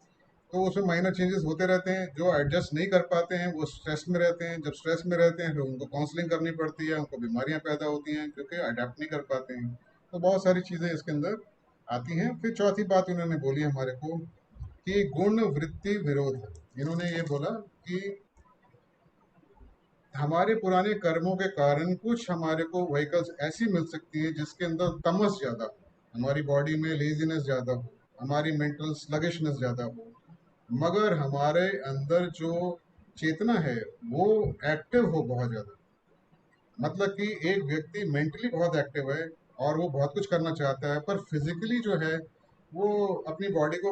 तो उसमें माइनर चेंजेस होते रहते हैं। जो एडजस्ट नहीं कर पाते हैं वो स्ट्रेस में रहते हैं, जब स्ट्रेस में रहते हैं फिर उनको काउंसलिंग करनी पड़ती है, उनको बीमारियां पैदा होती हैं क्योंकि अडेप्ट नहीं कर पाते हैं। तो बहुत सारी चीज़ें इसके अंदर आती हैं। फिर चौथी बात उन्होंने बोली हमारे को कि गुण वृत्ति विरोध। इन्होंने ये बोला कि हमारे पुराने कर्मों के कारण कुछ हमारे को व्हीकल्स ऐसी मिल सकती है जिसके अंदर तमस ज़्यादा हो, हमारी बॉडी में लेजीनेस ज़्यादा हो, हमारी मेंटल स्लगिशनेस ज़्यादा हो, मगर हमारे अंदर जो चेतना है वो एक्टिव हो बहुत ज़्यादा। मतलब कि एक व्यक्ति मेंटली बहुत एक्टिव है और वो बहुत कुछ करना चाहता है, पर फिजिकली जो है वो अपनी बॉडी को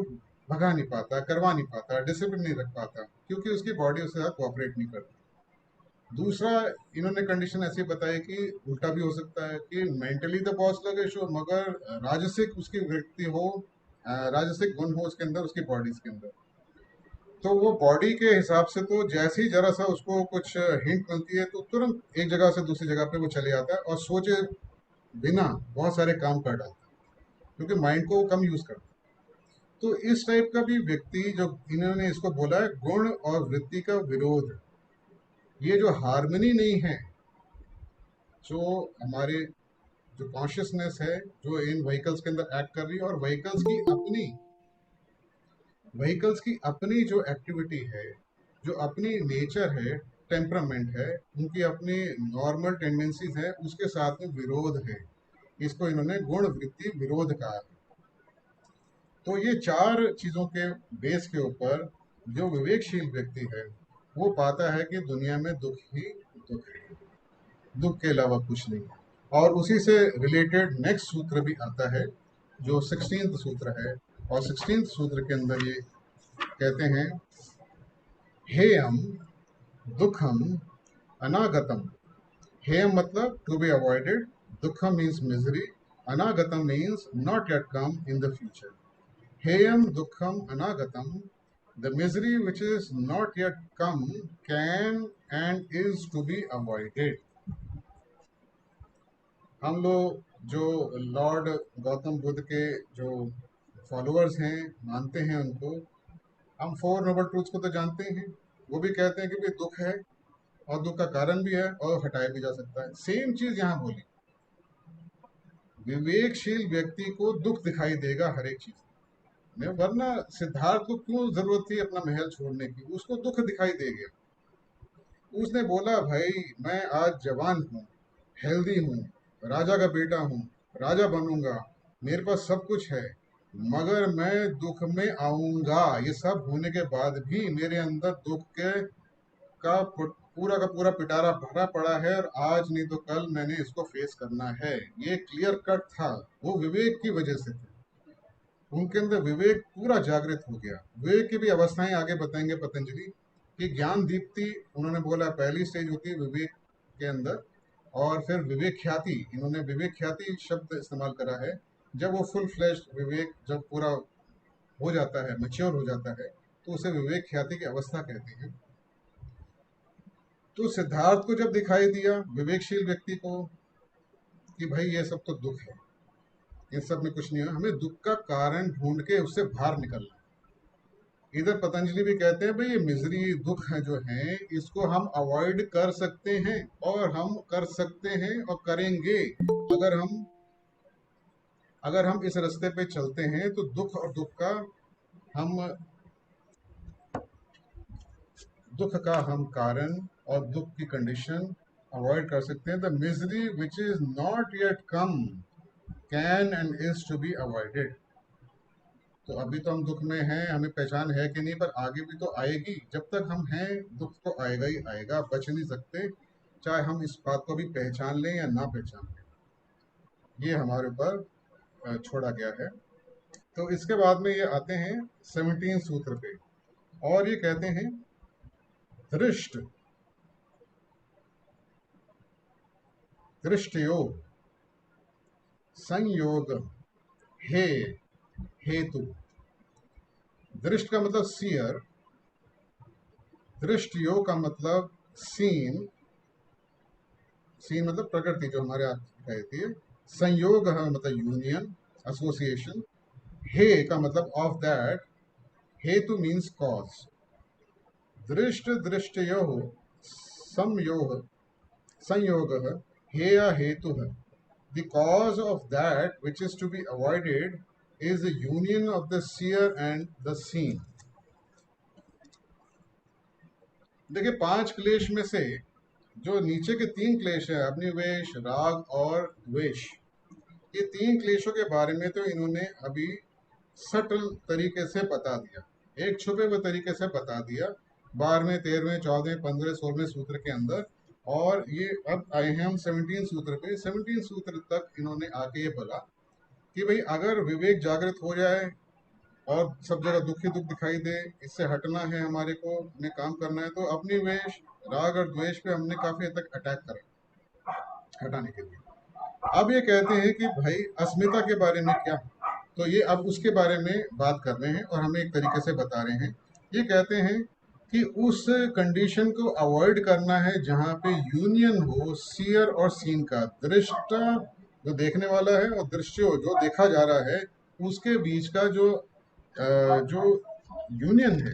भगा नहीं पाता, करवा नहीं पाता, डिसिप्लिन नहीं रख पाता, क्योंकि उसकी बॉडी उसके साथ कोऑपरेट नहीं करती। दूसरा इन्होंने कंडीशन ऐसी बताई कि उल्टा भी हो सकता है कि मेंटली तो बहुत स्लगिश हो मगर राजसिक उसकी व्यक्ति हो, राजसिक गुण हो उसके अंदर, उसकी बॉडी के अंदर। तो वो बॉडी के हिसाब से तो जैसे ही जरा सा उसको कुछ हिंट मिलती है तो तुरंत एक जगह से दूसरी जगह पे वो चले जाता है और सोचे बिना बहुत सारे काम कर डालता है, क्योंकि माइंड को वो कम यूज करता है। तो इस टाइप का भी व्यक्ति, जो इन्होंने इसको बोला है गुण और वृत्ति का विरोध, ये जो हार्मनी नहीं है, जो हमारे जो कॉन्शियसनेस है जो इन व्हीकल्स के अंदर एक्ट कर रही है, और व्हीकल्स की अपनी जो एक्टिविटी है, जो अपनी नेचर है, टेम्परामेंट है, उनकी अपनी नॉर्मल टेंडेंसीज है, उसके साथ में विरोध है। इसको इन्होंने गुण वृत्ति विरोध कहा है। तो ये चार चीजों के बेस के ऊपर जो विवेकशील व्यक्ति है वो पाता है कि दुनिया में दुख ही दुख है, दुख के अलावा कुछ नहीं। और उसी से रिलेटेड नेक्स्ट सूत्र भी आता है जो 16th सूत्र है, और 16th सूत्र के अंदर ये कहते हैं हेयम दुखम अनागतम। हेयम मतलब टू बी अवॉइडेड, दुखम मीन्स मिजरी, अनागतम means not yet come in the future. हेयम दुखम अनागतम, the misery which is not yet come can and is to be avoided. हम लोग जो लॉर्ड गौतम बुद्ध के जो फॉलोअर्स हैं, मानते हैं उनको, हम फोर नोबल ट्रूथ्स को तो जानते हैं। वो भी कहते हैं कि भाई दुख है और दुख का कारण भी है और हटाया भी जा सकता है। सेम चीज यहाँ बोली, विवेकशील व्यक्ति को दुख दिखाई देगा हर एक चीज में, वरना सिद्धार्थ को क्यों जरूरत थी अपना महल छोड़ने की, उसको दुख दिखाई दे गया। उसने बोला भाई मैं आज जवान हूँ, हेल्दी हूँ, राजा का बेटा हूँ, राजा बनूंगा, मेरे पास सब कुछ है, मगर मैं दुख में आऊंगा। ये सब होने के बाद भी मेरे अंदर दुख के पूरा का पूरा पिटारा भरा पड़ा है और आज नहीं तो कल मैंने इसको फेस करना है। ये क्लियर कट था, वो विवेक की वजह से थे। उनके अंदर विवेक पूरा जागृत हो गया। विवेक की भी अवस्थाएं आगे बताएंगे पतंजलि कि ज्ञान दीप्ति उन्होंने बोला पहली स्टेज होती है विवेक के अंदर, और फिर विवेक ख्याति, इन्होंने विवेक ख्याति शब्द इस्तेमाल करा है। जब वो फुल फ्लैश विवेक जब पूरा हो जाता है, मैच्योर हो जाता है, तो उसे विवेक ख्याति की अवस्था कहते हैं। तो सिद्धार्थ को जब दिखाई दिया विवेकशील व्यक्ति को कि भाई ये सब तो दुख है, इन सब में कुछ नहीं है, हमें दुख का कारण ढूंढ के उससे बाहर निकलना। इधर पतंजलि भी कहते हैं भाई ये मिजरी दुख है जो है, इसको हम अवॉइड कर सकते हैं, और हम कर सकते हैं और करेंगे। अगर हम इस रास्ते पे चलते हैं तो दुख और दुख का हम कारण और दुख की कंडीशन अवॉइड कर सकते हैं। The misery which is not yet come can and is to be avoided. तो अभी तो हम दुख में हैं, हमें पहचान है कि नहीं, पर आगे भी तो आएगी। जब तक हम हैं दुख तो आएगा ही आएगा, बच नहीं सकते, चाहे हम इस बात को भी पहचान लें या ना पहचान लें। ये हमारे ऊपर छोड़ा गया है। तो इसके बाद में ये आते हैं 17 सूत्र पे, और ये कहते हैं दृष्ट दृष्टयोग संयोग हे हेतु। दृष्ट का मतलब सीयर, दृष्ट योग का मतलब सीन, सीन मतलब प्रकृति जो हमारे आप कहती है, संयोग मतलब यूनियन, एसोसिएशन, हे का मतलब ऑफ दैट, हेतु मीन्स कॉज। दृष्ट दृष्टयो संयोग संयोग हेय हेतु। The cause of that which is to be avoided is the union of the seer and the seen। देखिए 5 क्लेश में से जो नीचे के 3 क्लेश है, अग्निवेश, राग और द्वेष, ये 3 क्लेशों के बारे में तो इन्होंने अभी सटल तरीके से बता दिया, एक छुपे हुए तरीके से बता दिया 12वें, 13वें, 14वें, 15वें, 16वें सूत्र के अंदर। और ये अब आए हैं हम 17 सूत्र पे। 17 सूत्र तक इन्होंने आके ये बोला कि भाई अगर विवेक जागृत हो जाए और सब जगह दुख ही दुख दिखाई दे, इससे हटना है हमारे को, हमें काम करना है, तो अपनी वेश, राग और द्वेष पे हमने काफी हद तक अटैक करा हटाने के लिए। अब ये कहते हैं कि भाई अस्मिता के बारे में क्या, तो ये अब उसके बारे में बात कर रहे हैं और हमें एक तरीके से बता रहे हैं। ये कहते हैं कि उस कंडीशन को अवॉइड करना है जहां पे यूनियन हो सीयर और सीन का, दृष्टा जो देखने वाला है और दृश्य जो देखा जा रहा है, उसके बीच का जो यूनियन है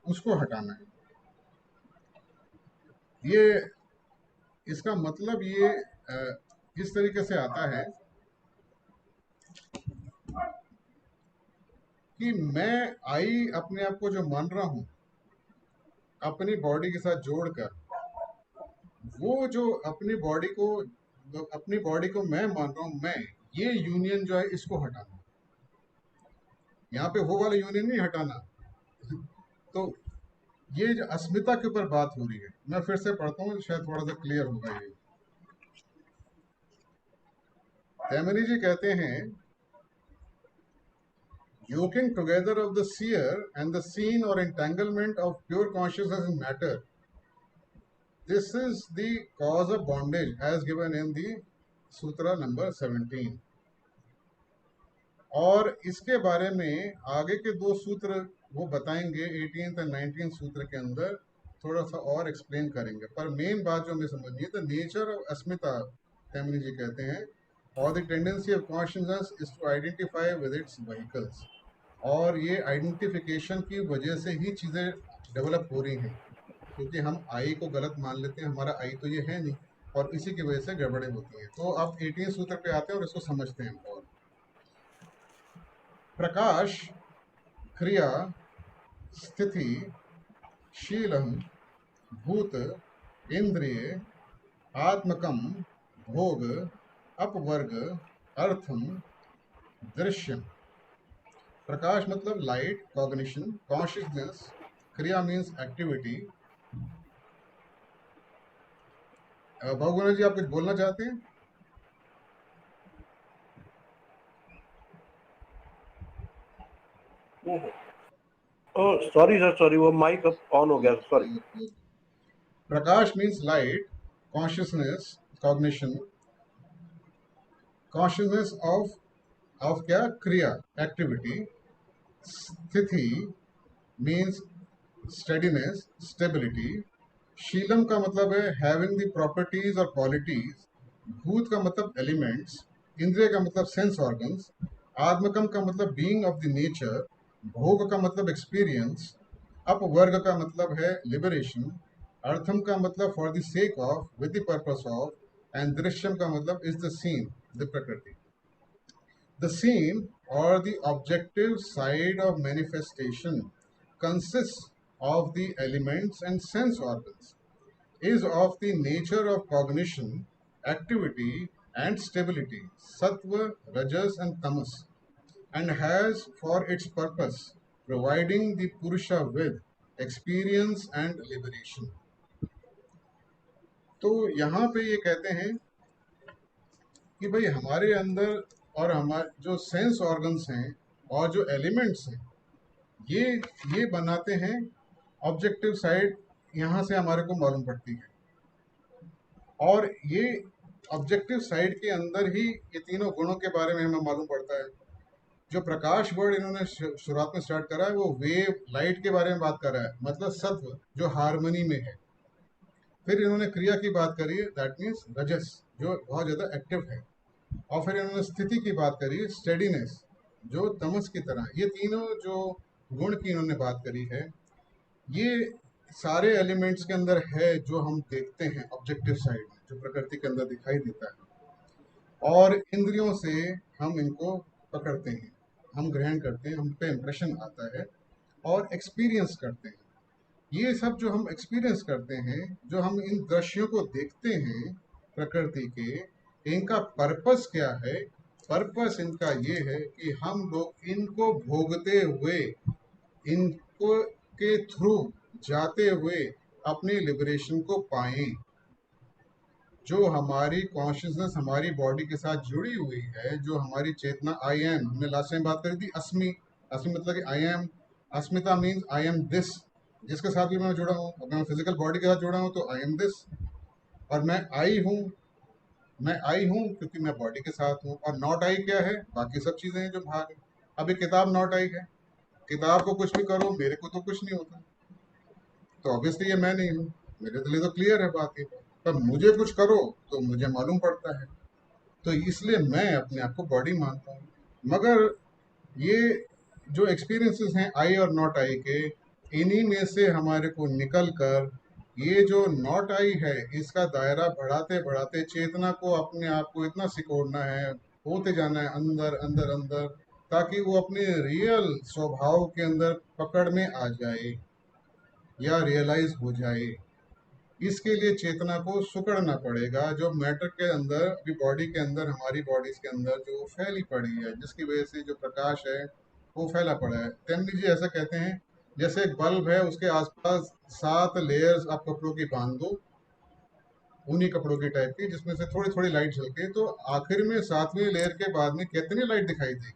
उसको हटाना है। ये इसका मतलब ये इस तरीके से आता है कि मैं अपने आप को जो मान रहा हूं अपनी बॉडी के साथ जोड़कर, वो जो अपनी बॉडी को मैं मान रहा हूं, मैं, ये यूनियन जो है इसको हटाना, यहाँ पे वो वाला यूनियन नहीं हटाना। तो ये जो अस्मिता के ऊपर बात हो रही है, मैं फिर से पढ़ता हूँ, शायद थोड़ा सा क्लियर होगा ये। तैमरी जी कहते हैं yoking together of the seer and the seen or entanglement of pure consciousness in matter, this is the cause of bondage as given in the sutra number 17। और इसके बारे में आगे के 2 सूत्र वो बताएंगे 18th और 19th सूत्र के अंदर, थोड़ा सा और एक्सप्लेन करेंगे। पर मेन बात जो हमें समझनी है, द नेचर ऑफ अस्मिता, टेमनी जी कहते हैं, और the tendency of consciousness is to identify with its vehicles. और ये आइडेंटिफिकेशन की वजह से ही चीज़ें डेवलप हो रही हैं, क्योंकि हम आई को गलत मान लेते हैं, हमारा आई तो ये है नहीं, और इसी की वजह से गड़बड़ें होती हैं। तो अब 18 सूत्र पे आते हैं और इसको समझते हैं। और प्रकाश, क्रिया, स्थिति, शीलम, भूत, इंद्रिय, आत्मकम, भोग, अपवर्ग, अर्थम, दृश्यम। प्रकाश मतलब लाइट, कॉग्निशन, कॉन्शियसनेस। क्रिया मीन्स एक्टिविटी। बहुगुणा जी, आप कुछ बोलना चाहते हैं? सॉरी सर, सॉरी, वो माइक ऑन हो गया, sorry. Prakash means light, consciousness, cognition, consciousness of क्या? क्रिया, एक्टिविटी। स्थिति मीन्स स्टेडीनेस, स्टेबिलिटी। शीलम का मतलब है हैविंग द प्रॉपर्टीज और क्वालिटीज। भूत का मतलब एलिमेंट्स। इंद्रिय का मतलब सेंस ऑर्गन्स। आत्मकम का मतलब बीइंग ऑफ द नेचर। भोग का मतलब एक्सपीरियंस। अपवर्ग का मतलब है लिबरेशन। अर्थम का मतलब for the sake of, with the purpose of. And Drishyam का मतलब इज द सीन, द प्रकृति। The scene or the objective side of manifestation consists of the elements and sense organs, is of the nature of cognition, activity, and stability, sattva, rajas, and tamas, and has for its purpose providing the purusha with experience and liberation. तो यहाँ पे ये कहते हैं कि भाई हमारे अंदर और हमारे जो सेंस ऑर्गन्स हैं और जो एलिमेंट्स हैं, ये बनाते हैं ऑब्जेक्टिव साइड। यहाँ से हमारे को मालूम पड़ती है, और ये ऑब्जेक्टिव साइड के अंदर ही ये तीनों गुणों के बारे में हमें मालूम पड़ता है। जो प्रकाश वर्ड इन्होंने शुरुआत में स्टार्ट करा है, वो वेव, लाइट के बारे में बात कर रहा है, मतलब सत्व जो हारमोनी में है। फिर इन्होंने क्रिया की बात करी है, दैट मीन्स रजस, जो बहुत ज़्यादा एक्टिव है। और फिर इन्होंने स्थिति की बात करी है, स्टेडीनेस, जो तमस की तरह। ये तीनों जो गुण की इन्होंने बात करी है, ये सारे एलिमेंट्स के अंदर है, जो हम देखते हैं ऑब्जेक्टिव साइड में, जो प्रकृति के अंदर दिखाई देता है। और इंद्रियों से हम इनको पकड़ते हैं, हम ग्रहण करते हैं, हम पे इम्प्रेशन आता है और एक्सपीरियंस करते हैं। ये सब जो हम एक्सपीरियंस करते हैं, जो हम इन दृश्यों को देखते हैं प्रकृति के, इनका पर्पस क्या है? पर्पस इनका ये है कि हम लोग इनको भोगते हुए, इनको के थ्रू जाते हुए अपनी लिबरेशन को पाएं। जो हमारी कॉन्शियसनेस हमारी बॉडी के साथ जुड़ी हुई है, जो हमारी चेतना आई एम, हमने लास्ट टाइम बात करी थी अस्मि। अस्मि मतलब कि I am. Asmita means I am this, जिसके साथ भी मैं जुड़ा हूँ। अगर मैं फिजिकल बॉडी के साथ जुड़ा हूँ तो आई एम दिस, और मैं आई हूँ। मैं आई हूँ क्योंकि मैं बॉडी के साथ हूँ। और नॉट आई क्या है? बाकी सब चीज़ें हैं जो भाग है। अब ये किताब नॉट आई है, किताब को कुछ भी करो, मेरे को तो कुछ नहीं होता, तो ऑब्वियसली ये मैं नहीं हूँ। मेरे लिए तो क्लियर है बात ये। पर मुझे कुछ करो तो मुझे मालूम पड़ता है, तो इसलिए मैं अपने आप को बॉडी मानता हूँ। मगर ये जो एक्सपीरियंसेस हैं आई और नॉट आई के, इन्हीं में से हमारे को निकल कर ये जो नॉट आई है, इसका दायरा बढ़ाते बढ़ाते चेतना को अपने आप को इतना सिकोड़ना है, होते जाना है अंदर अंदर अंदर, ताकि वो अपने रियल स्वभाव के अंदर पकड़ में आ जाए या रियलाइज हो जाए। इसके लिए चेतना को सुकड़ना पड़ेगा, जो मैटर के अंदर, अभी बॉडी के अंदर, हमारी बॉडीज के अंदर जो फैली पड़ी है, जिसकी वजह से जो प्रकाश है वो फैला पड़ा है। तेमनी जी ऐसा कहते हैं, जैसे एक बल्ब है, उसके आसपास 7 लेयर्स आप कपड़ों की बांध दो, ऊनी कपड़ों की टाइप की, जिसमें से थोड़ी थोड़ी लाइट झलके, तो आखिर में 7वीं लेयर के बाद में कितनी लाइट दिखाई देगी?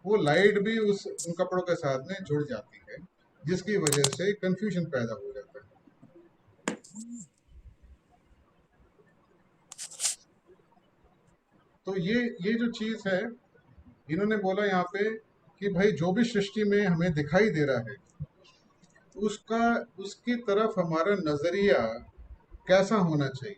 वो लाइट भी उन कपड़ों के साथ में जुड़ जाती है, जिसकी वजह से कंफ्यूजन पैदा हो जाता है। तो ये जो चीज है, इन्होंने बोला यहाँ पे कि भाई जो भी सृष्टि में हमें दिखाई दे रहा है उसका उसकी तरफ हमारा नजरिया कैसा होना चाहिए।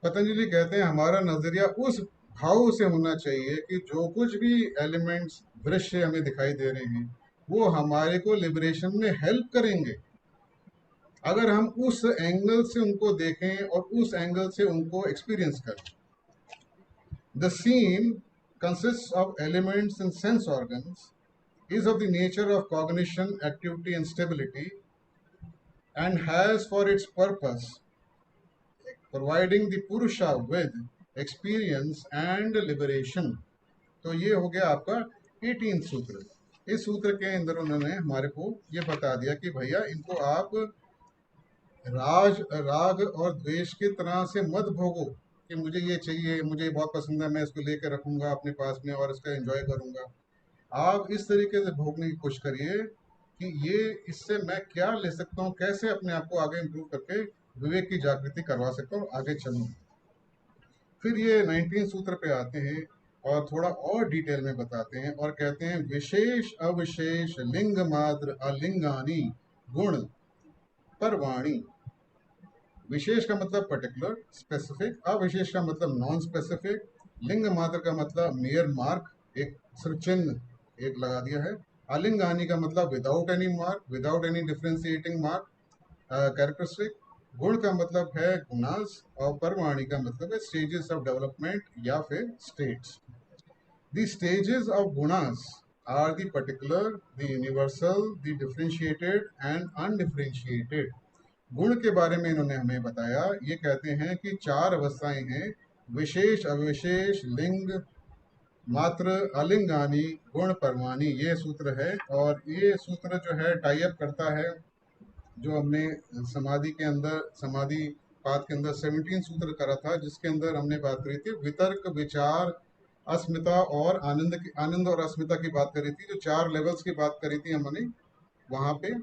पतंजलि कहते हैं हमारा नजरिया उस भाव से होना चाहिए कि जो कुछ भी एलिमेंट्स दृश्य हमें दिखाई दे रहे हैं वो हमारे को लिबरेशन में हेल्प करेंगे अगर हम उस एंगल से उनको देखें और उस एंगल से उनको एक्सपीरियंस करें। The seen consists of elements and sense organs, is of the nature of cognition, activity and stability, and has for its purpose providing the Purusha with experience and liberation। तो ये हो गया आपका 18 सूत्र। इस सूत्र के अंदर उन्होंने हमारे को ये बता दिया कि भैया इनको आप राग और द्वेष की तरह से मत भोगो कि मुझे ये चाहिए, मुझे ये बहुत पसंद है, मैं इसको लेकर रखूंगा अपने पास में और इसका एंजॉय करूंगा। आप इस तरीके से भोगने की कोशिश करिए कि ये इससे मैं क्या ले सकता हूँ, कैसे अपने आप को आगे इम्प्रूव करके विवेक की जागृति करवा सकता हूँ, आगे चलूँ। फिर ये 19 सूत्र पे आते हैं और थोड़ा और डिटेल में बताते हैं और कहते हैं विशेष अविशेष लिंग मात्र अलिंगानी गुण परवाणी। विशेष का मतलब पर्टिकुलर स्पेसिफिक, अविशेष का मतलब नॉन स्पेसिफिक, लिंग मात्र का मतलब मेयर मार्क, एक सिर्फ चिन्ह एक लगा दिया है। अलिंगानी का मतलब without any mark, without any differentiating mark characteristic. गुण का मतलब है गुणास और परवाणी का मतलब है स्टेजेस ऑफ डेवलपमेंट या फिर स्टेट्स। द स्टेजेस ऑफ गुणास are the particular, the universal, the differentiated and undifferentiated. गुण के बारे में इन्होंने हमें बताया, ये कहते हैं कि 4 अवस्थाएं हैं, विशेष अविशेष लिंग मात्र अलिंगानी गुण परमानी, ये सूत्र है। और ये सूत्र जो है टाई अप करता है जो हमने समाधि के अंदर, समाधि पाद के अंदर 17 सूत्र करा था, जिसके अंदर हमने बात करी थी वितर्क विचार अस्मिता और आनंद और अस्मिता की बात करी थी, जो 4 लेवल्स की बात करी थी हमने वहां पे।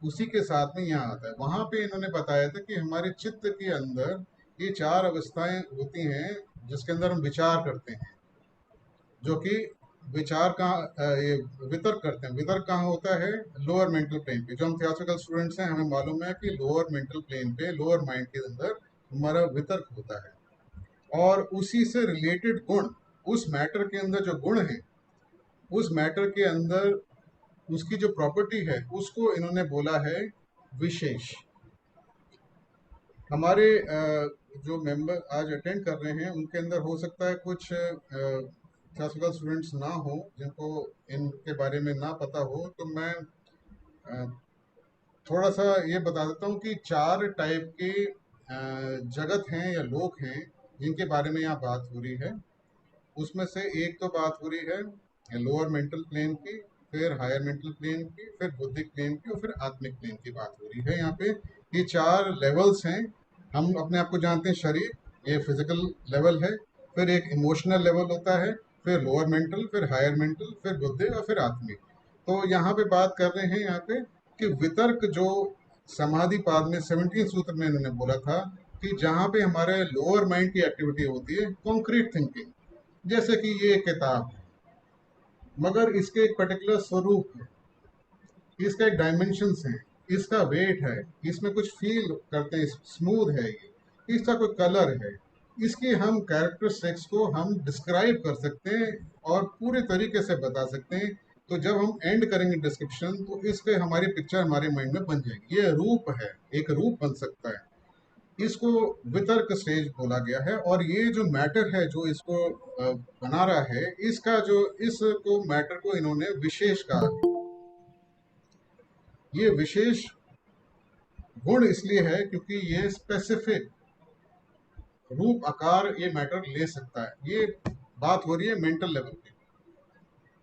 उसी के साथ में यहाँ आता है, वहां पे इन्होंने बताया था कि हमारे चित्त के अंदर ये 4 अवस्थाएं होती हैं जिसके अंदर हम विचार करते हैं, जो कि विचार का ये वितर्क करते हैं। वितर्क कहाँ होता है? लोअर मेंटल प्लेन पे। जो हम थियोसॉफिकल स्टूडेंट्स हैं हमें मालूम है कि लोअर मेंटल प्लेन पे, लोअर माइंड के अंदर हमारा वितर्क होता है। और उसी से रिलेटेड गुण, उस मैटर के अंदर जो गुण है, उस मैटर के अंदर उसकी जो प्रॉपर्टी है उसको इन्होंने बोला है विशेष। हमारे जो मेंबर आज अटेंड कर रहे हैं उनके अंदर हो सकता है कुछ क्लासिकल स्टूडेंट्स ना हो जिनको इनके बारे में ना पता हो, तो मैं थोड़ा सा ये बता देता हूँ कि 4 टाइप के जगत हैं या लोग हैं जिनके बारे में यहाँ बात हो रही है। उसमें से एक तो बात हो रही है लोअर मेंटल प्लेन की, फिर हायर मेंटल प्लेन की, फिर बुद्धिक प्लेन की और फिर आत्मिक प्लेन की बात हो रही है। यहाँ पे ये 4 लेवल्स हैं। हम अपने आप को जानते हैं शरीर, ये फिजिकल लेवल है, फिर एक इमोशनल लेवल होता है, फिर लोअर मेंटल, फिर हायर मेंटल, फिर बुद्धिक और फिर आत्मिक। तो यहाँ पे बात कर रहे हैं यहाँ पे कि वितर्क जो समाधि पाद में 17 सूत्र में इन्होंने बोला था कि जहाँ पे हमारे लोअर माइंड की एक्टिविटी होती है, कॉन्क्रीट थिंकिंग, जैसे कि ये किताब है मगर इसके एक पर्टिकुलर स्वरूप है, इसका एक डायमेंशंस है, इसका वेट है, इसमें कुछ फील करते हैं, स्मूथ है, ये इसका कोई कलर है, इसके हम कैरेक्टरिस्टिक्स को हम डिस्क्राइब कर सकते हैं और पूरे तरीके से बता सकते हैं। तो जब हम एंड करेंगे डिस्क्रिप्शन तो इसके हमारी पिक्चर हमारे माइंड में बन जाएगी। ये रूप है, एक रूप बन सकता है, इसको वितर्क स्टेज बोला गया है। और ये जो मैटर है जो इसको बना रहा है, इसका जो इसको मैटर को इन्होंने विशेष कहा। ये विशेष गुण इसलिए है क्योंकि ये स्पेसिफिक रूप आकार ये मैटर ले सकता है। ये बात हो रही है मेंटल लेवल पे,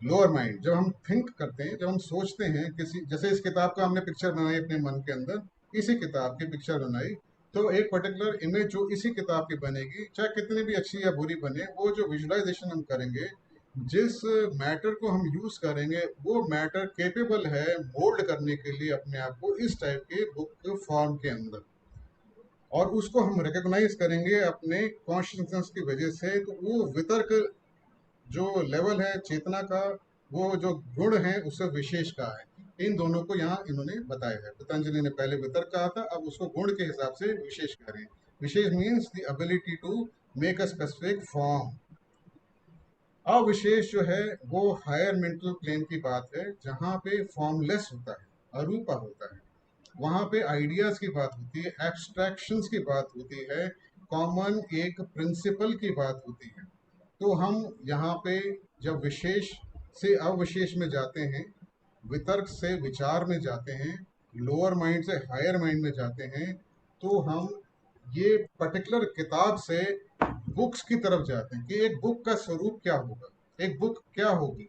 लोअर माइंड। जब हम थिंक करते हैं, जब हम सोचते हैं किसी, जैसे इस किताब का हमने पिक्चर बनाई अपने मन के अंदर, इसी किताब की पिक्चर बनाई, तो एक पर्टिकुलर इमेज जो इसी किताब की बनेगी, चाहे कितनी भी अच्छी या बुरी बने, वो जो विजुअलाइजेशन हम करेंगे, जिस मैटर को हम यूज करेंगे, वो मैटर केपेबल है मोल्ड करने के लिए अपने आप को इस टाइप के बुक फॉर्म के अंदर, और उसको हम रिकॉग्नाइज करेंगे अपने कॉन्शियसनेस की वजह से। तो वो वितर्क जो लेवल है चेतना का, वो जो गुण है उससे विशेष का है। इन दोनों को यहाँ इन्होंने बताया है। पतंजलि ने पहले वितर्क कहा था, अब उसको गुण के हिसाब से विशेष कह रहे हैं। विशेष means the ability to make a specific form. अविशेष जो है वो हायर मेंटल प्लेन की बात है, जहाँ पे फॉर्मलेस होता है, अरूपा होता है। वहां पे आइडियाज की बात होती है, एब्स्ट्रैक्शंस की बात होती है, कॉमन एक प्रिंसिपल की बात होती है। तो हम यहाँ पे जब विशेष से अविशेष में जाते हैं, वितर्क से विचार में जाते हैं, लोअर माइंड से हायर माइंड में जाते हैं, तो हम ये पर्टिकुलर किताब से बुक्स की तरफ जाते हैं कि एक बुक का स्वरूप क्या होगा। एक बुक क्या होगी?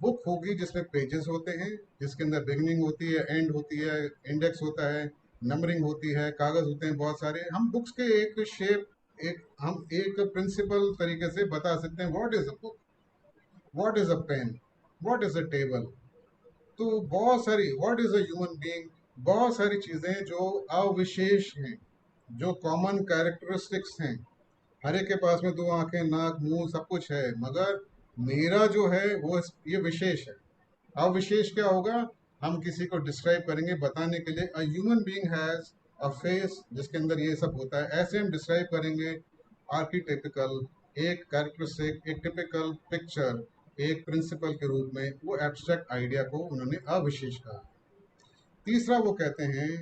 बुक होगी जिसमें पेजेस होते हैं, जिसके अंदर बिगिनिंग होती है, एंड होती है, इंडेक्स होता है, नंबरिंग होती है, कागज होते हैं बहुत सारे। हम बुक्स के एक शेप, हम एक प्रिंसिपल तरीके से बता सकते हैं what is a book, what is a pen, what is a table. तो बहुत सारी, what is a human being, बहुत सारी चीजें जो अविशेष हैं, जो कॉमन कैरेक्टरिस्टिक्स हैं। हर एक के पास में दो आंखें, नाक, मुंह सब कुछ है, मगर मेरा जो है वो ये विशेष है। अविशेष क्या होगा? हम किसी को डिस्क्राइब करेंगे बताने के लिए, अ human being has a face, जिसके अंदर ये सब होता है, ऐसे हम डिस्क्राइब करेंगे। आर्किटिपिकल, एक कैरेक्टरिस्टिक, एक टिपिकल पिक्चर, एक प्रिंसिपल के रूप में, वो एब्स्ट्रैक्ट आइडिया को उन्होंने अविशेष कहा। तीसरा वो कहते हैं,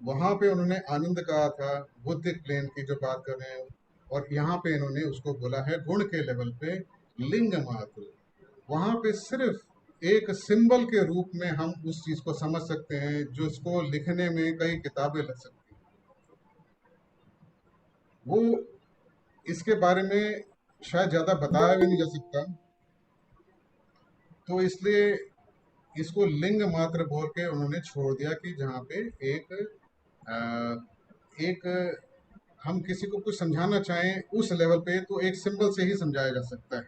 वहां पे उन्होंने आनंद कहा था, बुद्धिक प्लेन की जो बात कर रहे हैं, और यहाँ पे इन्होंने उसको बोला है गुण के लेवल पे लिंग मात्र। वहां पे सिर्फ एक सिंबल के रूप में हम उस चीज को समझ सकते हैं, जो इसको लिखने में कई किताबें लग सकती हैं। वो इसके बारे में शायद ज्यादा बताया भी नहीं जा सकता, तो इसलिए इसको लिंग मात्र बोल के उन्होंने छोड़ दिया कि जहाँ पे एक अ, एक हम किसी को कुछ समझाना चाहें उस लेवल पे, तो एक सिंबल से ही समझाया जा सकता है,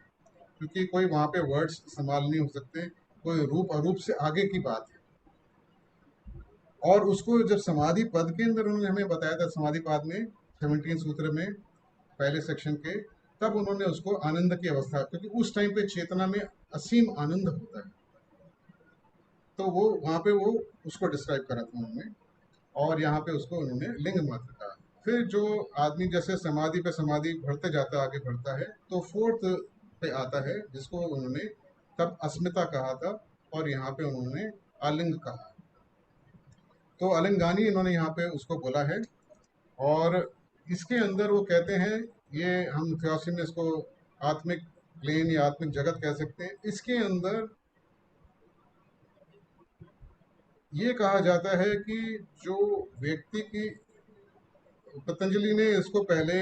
क्योंकि कोई वहाँ पे वर्ड्स इस्तेमाल नहीं हो सकते, कोई रूप अरूप से आगे की बात है। और उसको जब समाधि पद के अंदर उन्होंने हमें बताया था, समाधि पद में 17 सूत्र में पहले सेक्शन के, तब उन्होंने उसको आनंद की अवस्था, क्योंकि उस टाइम पे चेतना में असीम आनंद होता है, तो वो वहाँ पे वो उसको डिस्क्राइब करा था उन्होंने, और यहाँ पे उसको उन्होंने लिंग मात्र कहा। फिर जो आदमी जैसे समाधि पे समाधि बढ़ते जाता है, आगे बढ़ता है, तो फोर्थ पे आता है, जिसको उन्होंने तब अस्मिता कहा था, और यहाँ पे उन्होंने आलिंग कहा। तो अलिंगानी इन्होंने यहाँ पे उसको बोला है। और इसके अंदर वो कहते हैं, ये हम थियोसॉफी में इसको आत्मिक प्लेन या आत्मिक जगत कह सकते हैं। इसके अंदर ये कहा जाता है कि जो व्यक्ति की, पतंजलि ने इसको पहले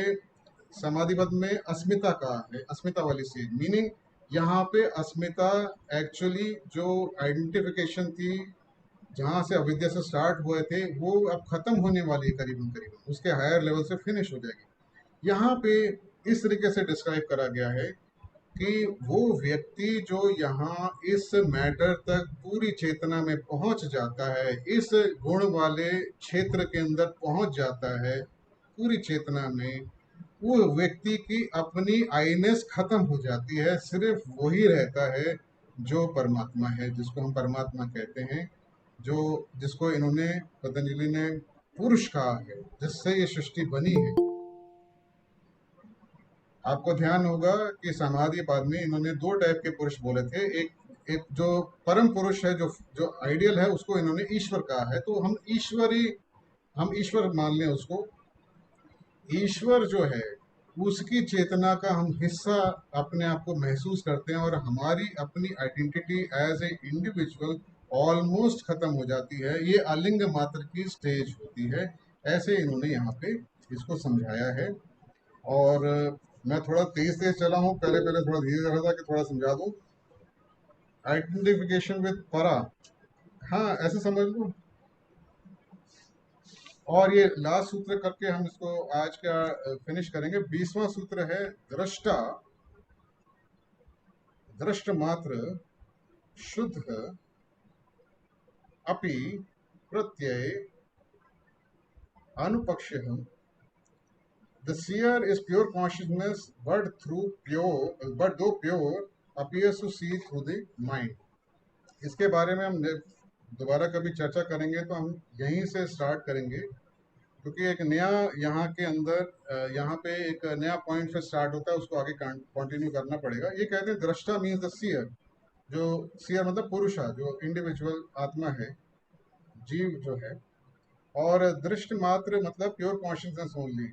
समाधिपद में अस्मिता कहा है, अस्मिता वाली स्टेज, मीनिंग यहाँ पे अस्मिता एक्चुअली जो आइडेंटिफिकेशन थी, जहाँ से अविद्या से स्टार्ट हुए थे, वो अब खत्म होने वाली है, करीबन करीबन उसके हायर लेवल से फिनिश हो जाएगी। यहाँ पे इस तरीके से डिस्क्राइब करा गया है कि वो व्यक्ति जो यहाँ इस मैटर तक पूरी चेतना में पहुंच जाता है, इस गुण वाले क्षेत्र के अंदर पहुंच जाता है पूरी चेतना में, वो व्यक्ति की अपनी आईनेस खत्म हो जाती है, सिर्फ वही रहता है जो परमात्मा है, जिसको हम परमात्मा कहते हैं, जो जिसको इन्होंने, पतंजलि ने पुरुष कहा है, जिससे ये सृष्टि बनी है। आपको ध्यान होगा कि समाधि बाद में इन्होंने दो टाइप के पुरुष बोले थे। एक एक जो परम पुरुष है, जो जो आइडियल है, उसको इन्होंने ईश्वर कहा है। तो हम ईश्वर मान लें उसको। ईश्वर जो है, उसकी चेतना का हम हिस्सा अपने आप को महसूस करते हैं, और हमारी अपनी identity as a individual almost खत्म हो जाती है। ये अलिंग मात्र की स्टेज होती है, ऐसे इन्होंने यहाँ पे इसको समझाया है। और मैं थोड़ा तेज तेज चला हूँ, पहले पहले थोड़ा धीरे चला था कि थोड़ा समझा दूँ। आइडेंटिफिकेशन विद परा, हाँ ऐसे समझ लो। और ये लास्ट सूत्र करके हम इसको आज का फिनिश करेंगे। 20वां सूत्र है, दृष्टा दृष्ट मात्र शुद्ध अपि प्रत्यय अनुपक्ष The seer is pure consciousness, but though pure, appears to see through the mind. इसके बारे में हम दोबारा कभी चर्चा करेंगे, तो हम यहीं से स्टार्ट करेंगे, क्योंकि एक नया यहाँ के अंदर यहाँ पे एक नया पॉइंट से स्टार्ट होता है, उसको आगे कंटिन्यू करना पड़ेगा। ये कहते हैं दृष्टा मीन्स द सीयर, जो सीयर मतलब पुरुषा, जो इंडिविजुअल आत्मा है, जीव जो है, और दृष्ट मात्र मतलब pure consciousness only,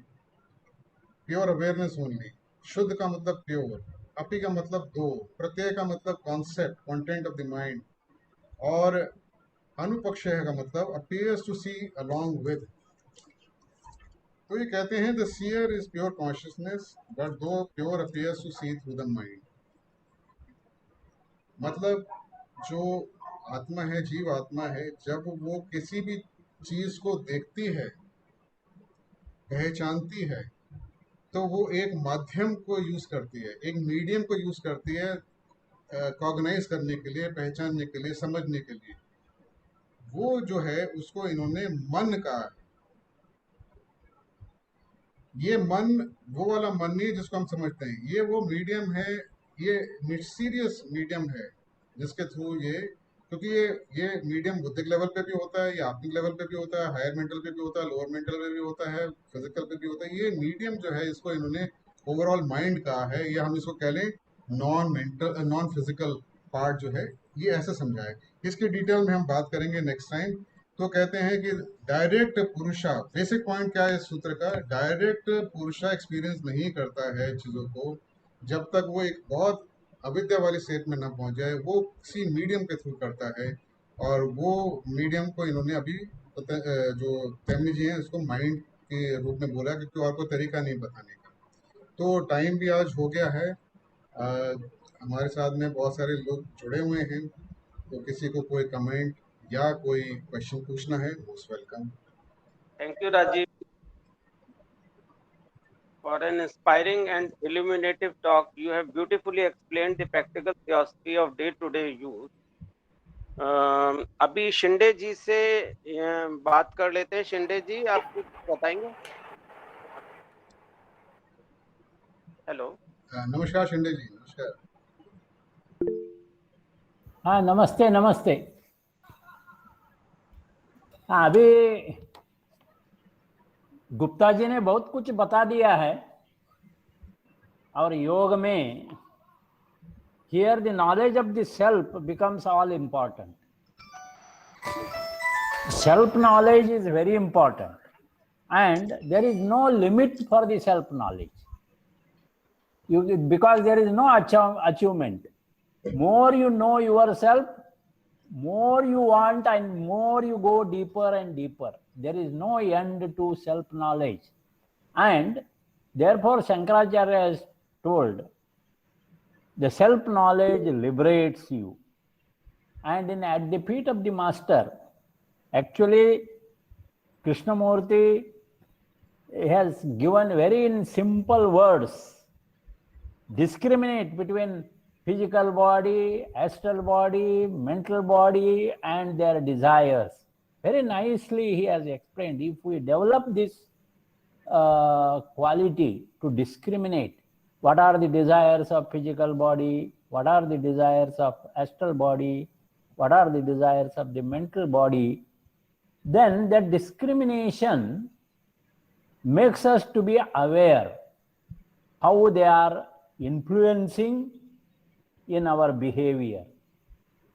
pure awareness only. शुद्ध का मतलब प्योर, अपी का मतलब दो, प्रत्यय का मतलब concept, content of the mind, और अनुपक्षय का मतलब appears to see along with. तो ये कहते हैं the seer is pure consciousness, but though pure appears to see through the mind. मतलब जो आत्मा है, जीव आत्मा है, जब वो किसी भी चीज को देखती है, पहचानती है, तो वो एक माध्यम को यूज करती है, एक मीडियम को यूज करती है कॉग्नाइज करने के लिए, पहचानने के लिए, समझने के लिए। वो जो है उसको इन्होंने मन कहा। ये मन वो वाला मन नहीं जिसको हम समझते हैं, ये वो मीडियम है, ये मिस्टीरियस मीडियम है जिसके थ्रू ये, क्योंकि ये मीडियम बुद्धिक लेवल पे भी होता है, या आत्मिक लेवल पे भी होता है, हायर मेंटल पे भी होता है, लोअर मेंटल पे भी होता है, फिजिकल पे भी होता है। ये मीडियम जो है, इसको इन्होंने ओवरऑल माइंड कहा है, या हम इसको कह लें non mental non physical part जो है, ये ऐसे समझा है। इसकी डिटेल में हम बात करेंगे नेक्स्ट टाइम। तो कहते हैं कि डायरेक्ट पुरुषा, बेसिक पॉइंट क्या है इस सूत्र का, डायरेक्ट पुरुषा एक्सपीरियंस नहीं करता है चीजों को जब तक वो एक बहुत अविद्या वाली स्टेट में ना पहुंच जाए, वो किसी मीडियम के थ्रू करता है। और वो मीडियम को इन्होंने अभी जो तेमनी जी हैं उसको माइंड के रूप में बोला, क्योंकि और कोई तरीका नहीं बताने का। तो टाइम भी आज हो गया है। हमारे साथ में बहुत सारे लोग जुड़े हुए हैं, तो किसी को कोई कमेंट या कोई क्वेश्चन पूछना है, most welcome. Thank you, Rajiv, for an inspiring and illuminative talk. You have beautifully explained the practical philosophy of day-to-day use. अभी शिंदे जी से बात कर लेते हैं। शिंदे जी, आप कुछ बताएंगे? हेलो। नमस्कार शिंदे जी, नमस्कार। हाँ, नमस्ते नमस्ते। हाँ, अभी गुप्ता जी ने बहुत कुछ बता दिया है, और योग में here the knowledge of the self becomes all important. Self knowledge is very important, and there is no limit for the self knowledge, because there is no achievement. More you know yourself, more you want, and more you go deeper and deeper. There is no end to self knowledge, and therefore Shankaracharya has told the self knowledge liberates you. And at the feet of the master, actually Krishnamurti has given very in simple words, discriminate between physical body, astral body, mental body, and their desires. Very nicely he has explained. If we develop this quality to discriminate what are the desires of physical body, what are the desires of astral body, what are the desires of the mental body, then that discrimination makes us to be aware how they are influencing in our behavior.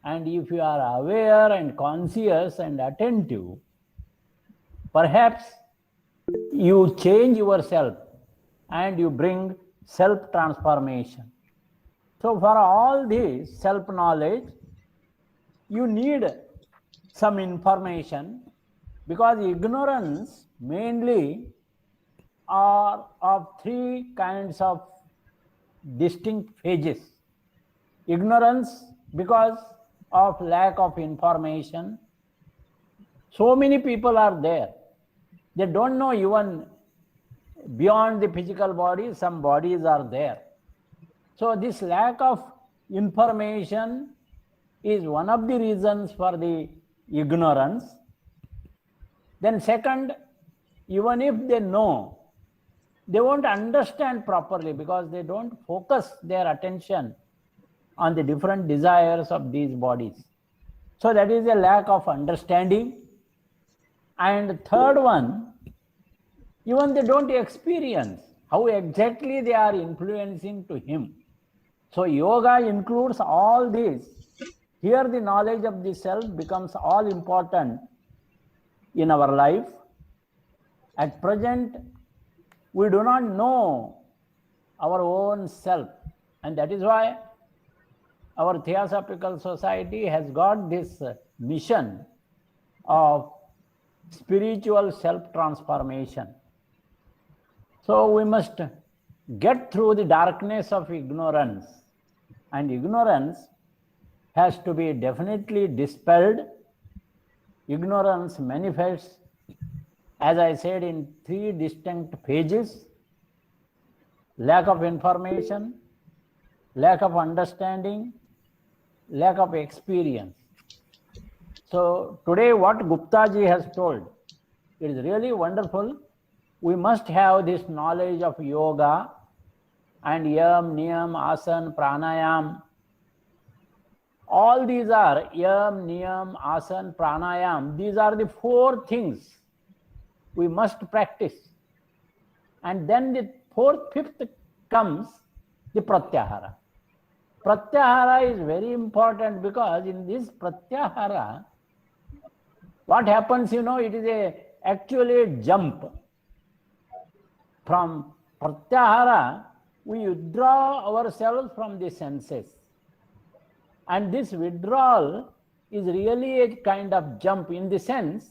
And if you are aware and conscious and attentive, perhaps you change yourself and you bring self-transformation. So for all this self-knowledge, you need some information, because ignorance mainly are of three kinds of distinct phases. Ignorance because of lack of information. So many people are there, they don't know even beyond the physical body, some bodies are there. So this lack of information is one of the reasons for the ignorance. Then second, even if they know, they won't understand properly because they don't focus their attention on the different desires of these bodies. So that is a lack of understanding. And third one, even they don't experience how exactly they are influencing to him. So yoga includes all these. Here the knowledge of the self becomes all important in our life. At present, we do not know our own self, and that is why our Theosophical Society has got this mission of spiritual self-transformation. So we must get through the darkness of ignorance, and ignorance has to be definitely dispelled. Ignorance manifests, as I said, in 3 distinct phases: lack of information, lack of understanding, lack of experience. So today what Gupta ji has told, it is really wonderful. We must have this knowledge of yoga and yam, niyam, asan, pranayam. All these are yam, niyam, asan, pranayam. These are the 4 things we must practice. And then the 4th, 5th comes the pratyahara. Pratyahara is very important because in this pratyahara, what happens, it is actually a jump. From pratyahara, we withdraw ourselves from the senses. And this withdrawal is really a kind of jump, in the sense,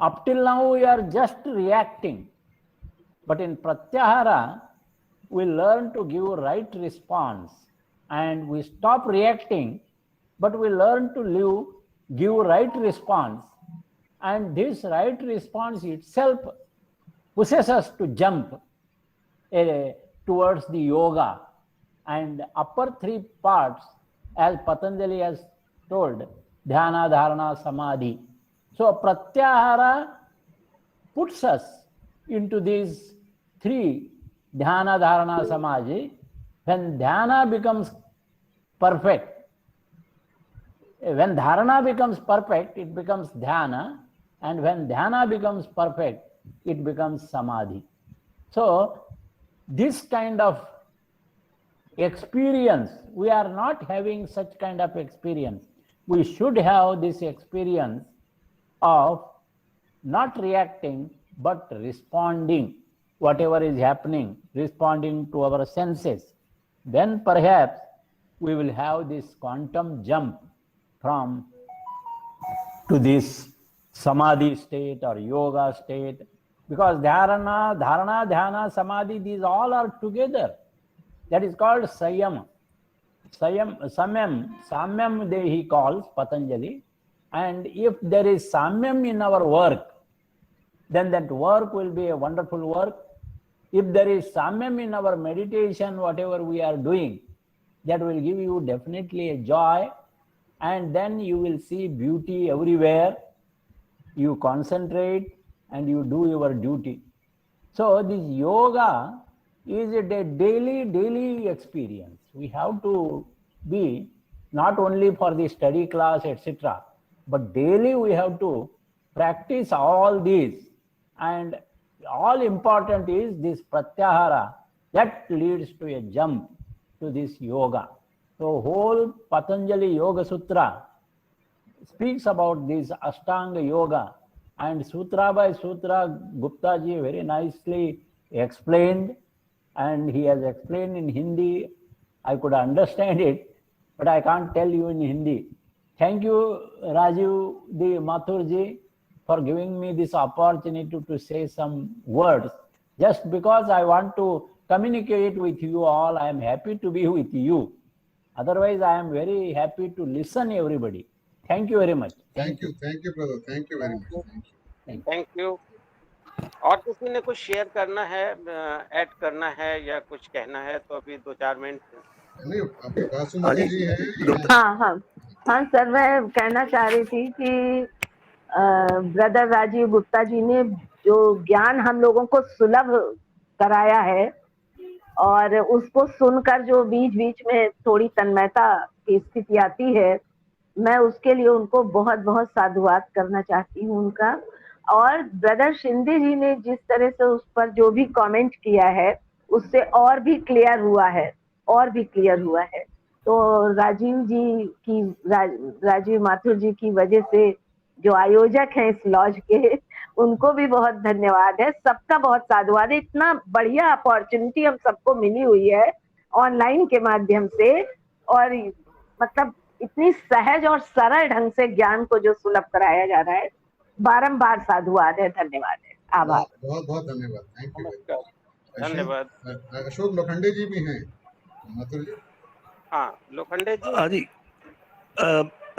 up till now we are just reacting. But in pratyahara, we learn to give right response, and we stop reacting, but we learn to give right response. And this right response itself pushes us to jump towards the yoga. And upper 3 parts, as Patanjali has told, dhyana, dharana, samadhi. So pratyahara puts us into these 3, dhyana, dharana, samadhi. When dhyana becomes perfect, when dharana becomes perfect, it becomes dhyana, and when dhyana becomes perfect, it becomes samadhi. So this kind of experience, we are not having such kind of experience. We should have this experience of not reacting but responding, whatever is happening, responding to our senses. Then perhaps we will have this quantum jump from to this samadhi state or yoga state, because dharana, dhyana, samadhi, these all are together. That is called sayam. Samyam he calls Patanjali. And if there is samyam in our work, then that work will be a wonderful work. If there is samyam in our meditation, whatever we are doing, that will give you definitely a joy, and then you will see beauty everywhere. You concentrate and you do your duty. So this yoga is a daily experience. We have to be not only for the study class, etc., but daily we have to practice all these. And all important is this pratyahara that leads to a jump to this yoga. So whole Patanjali Yoga Sutra speaks about this Ashtanga Yoga, and sutra by sutra Gupta ji very nicely explained, and he has explained in Hindi. I could understand it, but I can't tell you in Hindi. Thank you, Rajiv the Mathur ji, for giving me this opportunity to say some words. Just because I want to communicate with you all, I am happy to be with you. Otherwise, I am very happy to listen everybody. Thank you very much. Thank you, brother. Thank you very much. Thank you. और किसी ने कुछ share करना है, add करना है या कुछ कहना है तो अभी 2-4 मिनट। नहीं, अभी बासुमती जी हैं। हाँ सर, मैं कहना चाह रही थी कि ब्रदर राजीव गुप्ता जी ने जो ज्ञान हम लोगों को सुलभ कराया है, और उसको सुनकर जो बीच बीच में थोड़ी तन्मयता की स्थिति आती है, मैं उसके लिए उनको बहुत बहुत साधुवाद करना चाहती हूँ उनका। और ब्रदर शिंदे जी ने जिस तरह से उस पर जो भी कमेंट किया है, उससे और भी क्लियर हुआ है, और भी क्लियर हुआ है। तो राजीव माथुर जी की वजह से जो आयोजक हैं इस लॉज के, उनको भी बहुत धन्यवाद है, सबका बहुत साधुवाद है। इतना बढ़िया अपॉर्चुनिटी हम सबको मिली हुई है ऑनलाइन के माध्यम से, और मतलब इतनी सहज और सरल ढंग से ज्ञान को जो सुलभ कराया जा रहा है, बारंबार साधुवाद है, धन्यवाद है, आभार। बहुत बहुत धन्यवाद, थैंक यू। नमस्कार, धन्यवाद। अशोक लोखंडे जी भी हैं, माथुर जी। हाँ, लोखंडे जी। हाँ जी,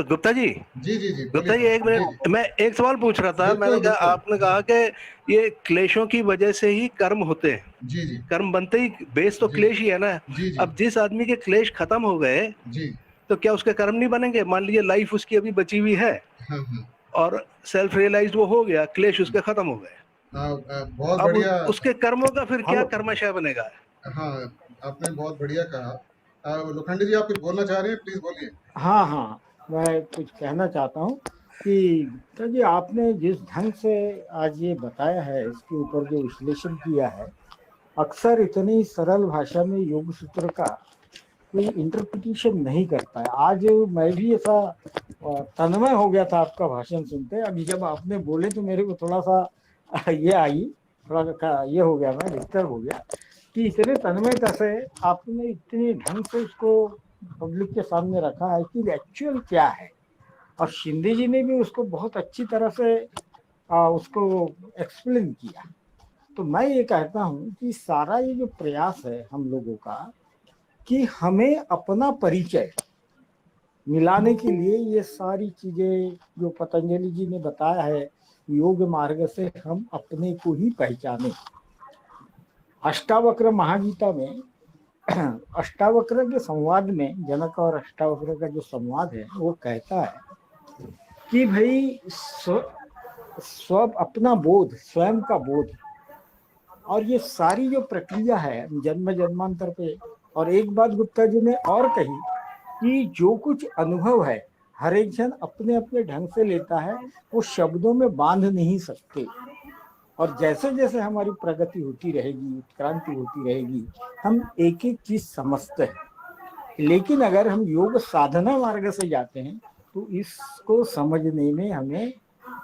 गुप्ता जी। जी जी जी, गुप्ता जी, एक मिनट, मैं एक सवाल पूछ रहा था। मैंने कहा, आपने कहा कि ये क्लेशों की वजह से ही कर्म होते हैं। जी जी, कर्म बनते ही बेस तो क्लेश ही है ना। जी जी, अब जिस आदमी के क्लेश खत्म हो गए जी, तो क्या उसके कर्म नहीं बनेंगे? मान लीजिए लाइफ उसकी अभी बची हुई है, हाँ हाँ, और सेल्फ रियलाइज्ड वो हो गया, क्लेश उसके खत्म हो गए, बहुत अब बढ़िया। उसके कर्मों का फिर क्या कर्मशय बनेगा? हाँ, आपने बहुत बढ़िया कहा। लोखंडे जी, आप कुछ बोलना चाह रहे हैं, प्लीज बोलिए। हाँ हाँ, मैं कुछ कहना चाहता हूँ कि गुप्ता जी, आपने जिस ढंग से आज ये बताया है, इसके ऊपर जो विश्लेषण किया है, अक्सर इतनी सरल भाषा में योग सूत्र का कोई इंटरप्रिटेशन नहीं करता है। आज मैं भी ऐसा तन्मय हो गया था आपका भाषण सुनते। अभी जब आपने बोले तो मेरे को थोड़ा सा ये आई, थोड़ा ये हो गया, मैं डिस्टर्ब हो गया कि इतने तन्मयता से आपने इतने ढंग से उसको पब्लिक के सामने रखा है कि एक्चुअल क्या है। और शिंदे जी ने भी उसको बहुत अच्छी तरह से उसको एक्सप्लेन किया। तो मैं ये कहता हूँ कि सारा ये जो प्रयास है हम लोगों का, कि हमें अपना परिचय मिलाने के लिए ये सारी चीजें जो पतंजलि जी ने बताया है, योग मार्ग से हम अपने को ही पहचाने। अष्टावक्र महागीता में अष्टावक्र के संवाद में, जनक और अष्टावक्र का जो संवाद है, वो कहता है कि भाई स्व अपना बोध, स्वयं का बोध, और ये सारी जो प्रक्रिया है जन्म जन्मांतर पे। और एक बात गुप्ता जी ने और कही कि जो कुछ अनुभव है हर एक जन अपने अपने ढंग से लेता है, वो शब्दों में बांध नहीं सकते। और जैसे जैसे हमारी प्रगति होती रहेगी, उत्क्रांति होती रहेगी, हम एक एक चीज समझते हैं। लेकिन अगर हम योग साधना मार्ग से जाते हैं तो इसको समझने में हमें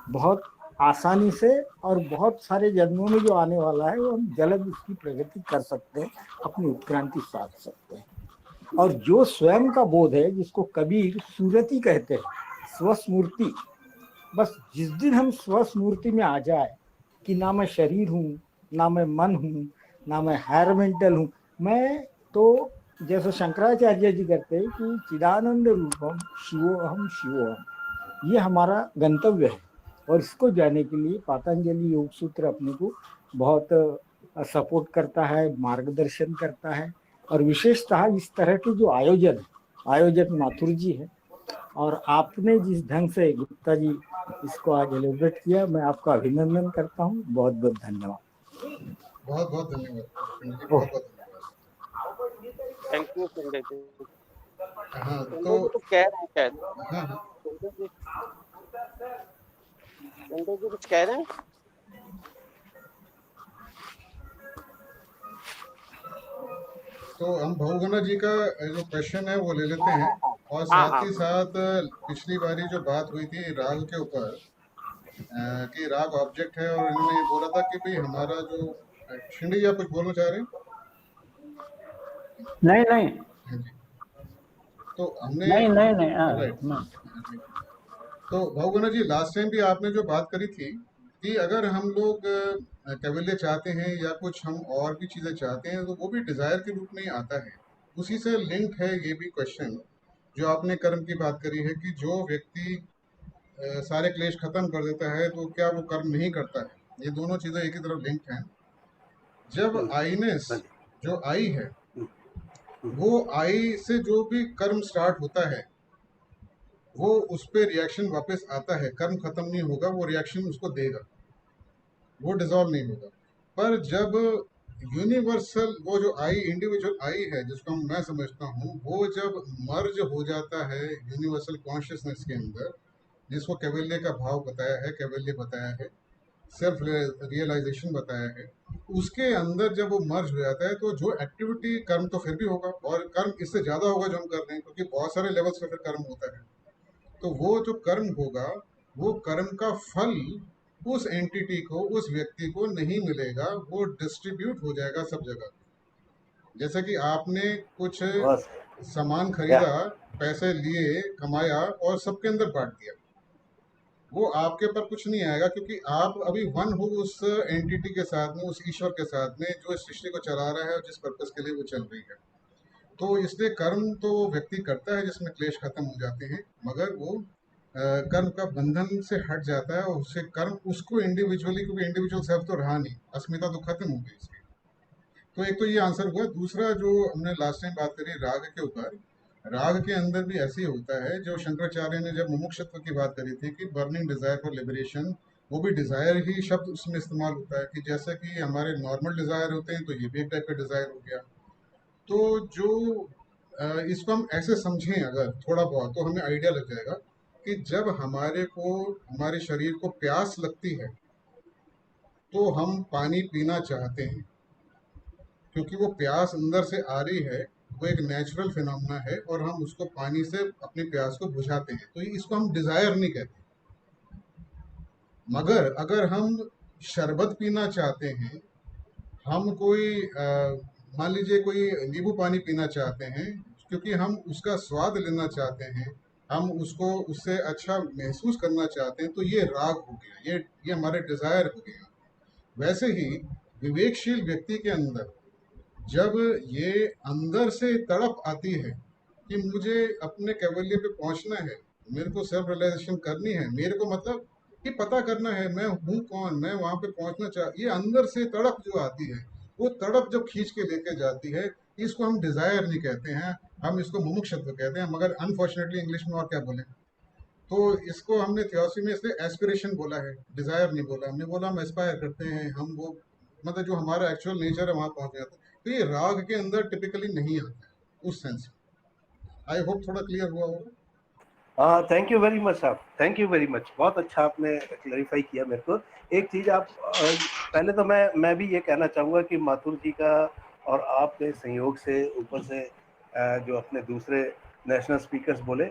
बहुत आसानी से, और बहुत सारे जन्मों में जो आने वाला है, वो हम जल्द उसकी प्रगति कर सकते हैं, अपनी उत्क्रांति साध सकते हैं। और जो स्वयं का बोध है, जिसको कबीर सूरती कहते हैं, स्वस्मूर्ति, बस जिस दिन हम स्वस्मूर्ति में आ जाए कि ना मैं शरीर हूँ, ना मैं मन हूँ, ना मैं हायर मेंटल हूँ, मैं तो जैसे शंकराचार्य जी कहते हैं कि चिदानंद रूपम शिवोहम शिवोहम, ये हमारा गंतव्य है। और इसको जाने के लिए पतंजलि योग सूत्र अपने को बहुत सपोर्ट करता है, मार्गदर्शन करता है। और विशेषतः इस तरह के जो आयोजक माथुर जी है, और आपने जिस ढंग से गुप्ता जी इसको आज एलिब्रेट किया, मैं आपका अभिनंदन करता हूँ। बहुत बहुत धन्यवाद। बहुत बहुत धन्यवाद, बहुत बहुत धन्यवाद। Thank you Sanjay ji. हाँ, संजय जी कुछ कह रहे हैं शायद। हाँ हाँ, संजय जी कुछ कह रहे हैं। तो हम बहुगुणा जी का जो क्वेश्चन है वो ले लेते हैं, और साथ ही साथ पिछली बारी जो बात हुई थी राग के ऊपर, कि राग ऑब्जेक्ट है, और इन्होंने ये बोला था कि भाई हमारा जो शिंदे जी, आप कुछ बोलना चाह रहे हैं? नहीं नहीं हाँ जी, तो हमने नहीं नहीं नहीं, राइट। तो बहुगुणा जी, लास्ट टाइम भी आपने जो बात करी थी कि अगर हम लोग कैवल्य चाहते हैं या कुछ हम और भी चीजें चाहते हैं, तो वो भी डिजायर के रूप में ही आता है। उसी से लिंक है ये भी क्वेश्चन जो आपने कर्म की बात करी है, कि जो व्यक्ति सारे क्लेश खत्म कर देता है, तो क्या वो कर्म नहीं करता है? ये दोनों चीजें एक ही तरफ लिंक हैं। जब आईनेस जो आई है, वो आई से जो भी कर्म स्टार्ट होता है, वो उस पे रिएक्शन वापस आता है। कर्म खत्म नहीं होगा, वो रिएक्शन उसको देगा। वो डिसॉल्व नहीं होगा। पर जब यूनिवर्सल वो जो आई, इंडिविजुअल आई है जिसको मैं समझता हूँ, वो जब मर्ज हो जाता है यूनिवर्सल कॉन्शियसनेस के अंदर, जिसको कैवल्य का भाव बताया है, कैवल्य बताया है, सेल्फ रियलाइजेशन बताया है, उसके अंदर जब वो मर्ज हो जाता है तो जो एक्टिविटी, कर्म तो फिर भी होगा, और कर्म इससे ज्यादा होगा जो हम कर रहे हैं, क्योंकि बहुत सारे लेवल्स पे फिर कर्म होता है। तो वो जो कर्म होगा, वो कर्म का फल उस एंटिटी को, उस व्यक्ति को नहीं मिलेगा, वो डिस्ट्रीब्यूट हो जाएगा सब जगह। जैसे कि आपने कुछ बस सामान या खरीदा, पैसे लिए, कमाया और सबके अंदर बांट दिया, वो आपके ऊपर कुछ नहीं आएगा, क्योंकि आप अभी वन हो उस एंटिटी के साथ में, उस ईश्वर के साथ में जो इस सृष्टि को चला रहा है और जिस पर्पस के लिए वो चल रही है। तो इसलिए कर्म तो व्यक्ति करता है जिसमें क्लेश खत्म हो जाते हैं, मगर वो कर्म का बंधन से हट जाता है, और उससे कर्म उसको इंडिविजुअली, क्योंकि इंडिविजुअल सेल्फ तो रहा नहीं, अस्मिता तो खत्म हो गई इसकी। तो एक तो ये आंसर हुआ। दूसरा जो हमने लास्ट टाइम बात करी राग के ऊपर, राग के अंदर भी ऐसे ही होता है, जो शंकराचार्य ने जब मुमुक्षत्व की बात करी थी कि बर्निंग डिजायर फॉर लिबरेशन, वो भी डिजायर ही शब्द उसमें इस्तेमाल होता है, कि जैसे कि हमारे नॉर्मल डिजायर होते हैं, तो ये भी एक टाइप का डिजायर हो गया। तो जो इसको हम ऐसे समझें अगर थोड़ा बहुत, तो हमें आइडिया लग जाएगा कि जब हमारे को, हमारे शरीर को प्यास लगती है, तो हम पानी पीना चाहते हैं, क्योंकि वो प्यास अंदर से आ रही है, वो एक नेचुरल फिनोमेना है, और हम उसको पानी से अपनी प्यास को बुझाते हैं, तो इसको हम डिजायर नहीं कहते। मगर अगर हम शरबत पीना चाहते हैं, हम कोई मान लीजिए कोई नींबू पानी पीना चाहते हैं, क्योंकि हम उसका स्वाद लेना चाहते हैं, हम उसको, उससे अच्छा महसूस करना चाहते हैं, तो ये राग हो गया, ये हमारे डिजायर हो गया। वैसे ही विवेकशील व्यक्ति के अंदर जब ये अंदर से तड़प आती है कि मुझे अपने कैवल्य पे पहुंचना है, मेरे को सेल्फ रियलाइजेशन करनी है, मेरे को मतलब कि पता करना है मैं हूँ कौन, मैं वहां पे पहुंचना चाह, ये अंदर से तड़प जो आती है, वो तड़प जब खींच के लेके जाती है, इसको हम डिजायर नहीं कहते हैं, हम इसको मुमुक्षत्व कहते हैं। मगर अनफॉर्चुनेटली इंग्लिश में और क्या बोले, तो इसको हमने थियोसॉफी में इसलिए एस्पिरेशन बोला है, डिजायर नहीं बोला। हमने बोला हम एस्पायर करते हैं, हम वो, मतलब जो हमारा एक्चुअल नेचर है वहां पहुंच जाता है। तो ये राग के अंदर टिपिकली नहीं आता है उस सेंस में। आई होप थोड़ा क्लियर हुआ होगा। हाँ, थैंक यू वेरी मच साहब, थैंक यू वेरी मच, बहुत अच्छा आपने क्लैरिफाई किया मेरे को। एक चीज़ आप पहले तो मैं भी ये कहना चाहूँगा कि माथुर जी का और आपके संयोग से ऊपर से जो अपने दूसरे नेशनल स्पीकर्स बोले,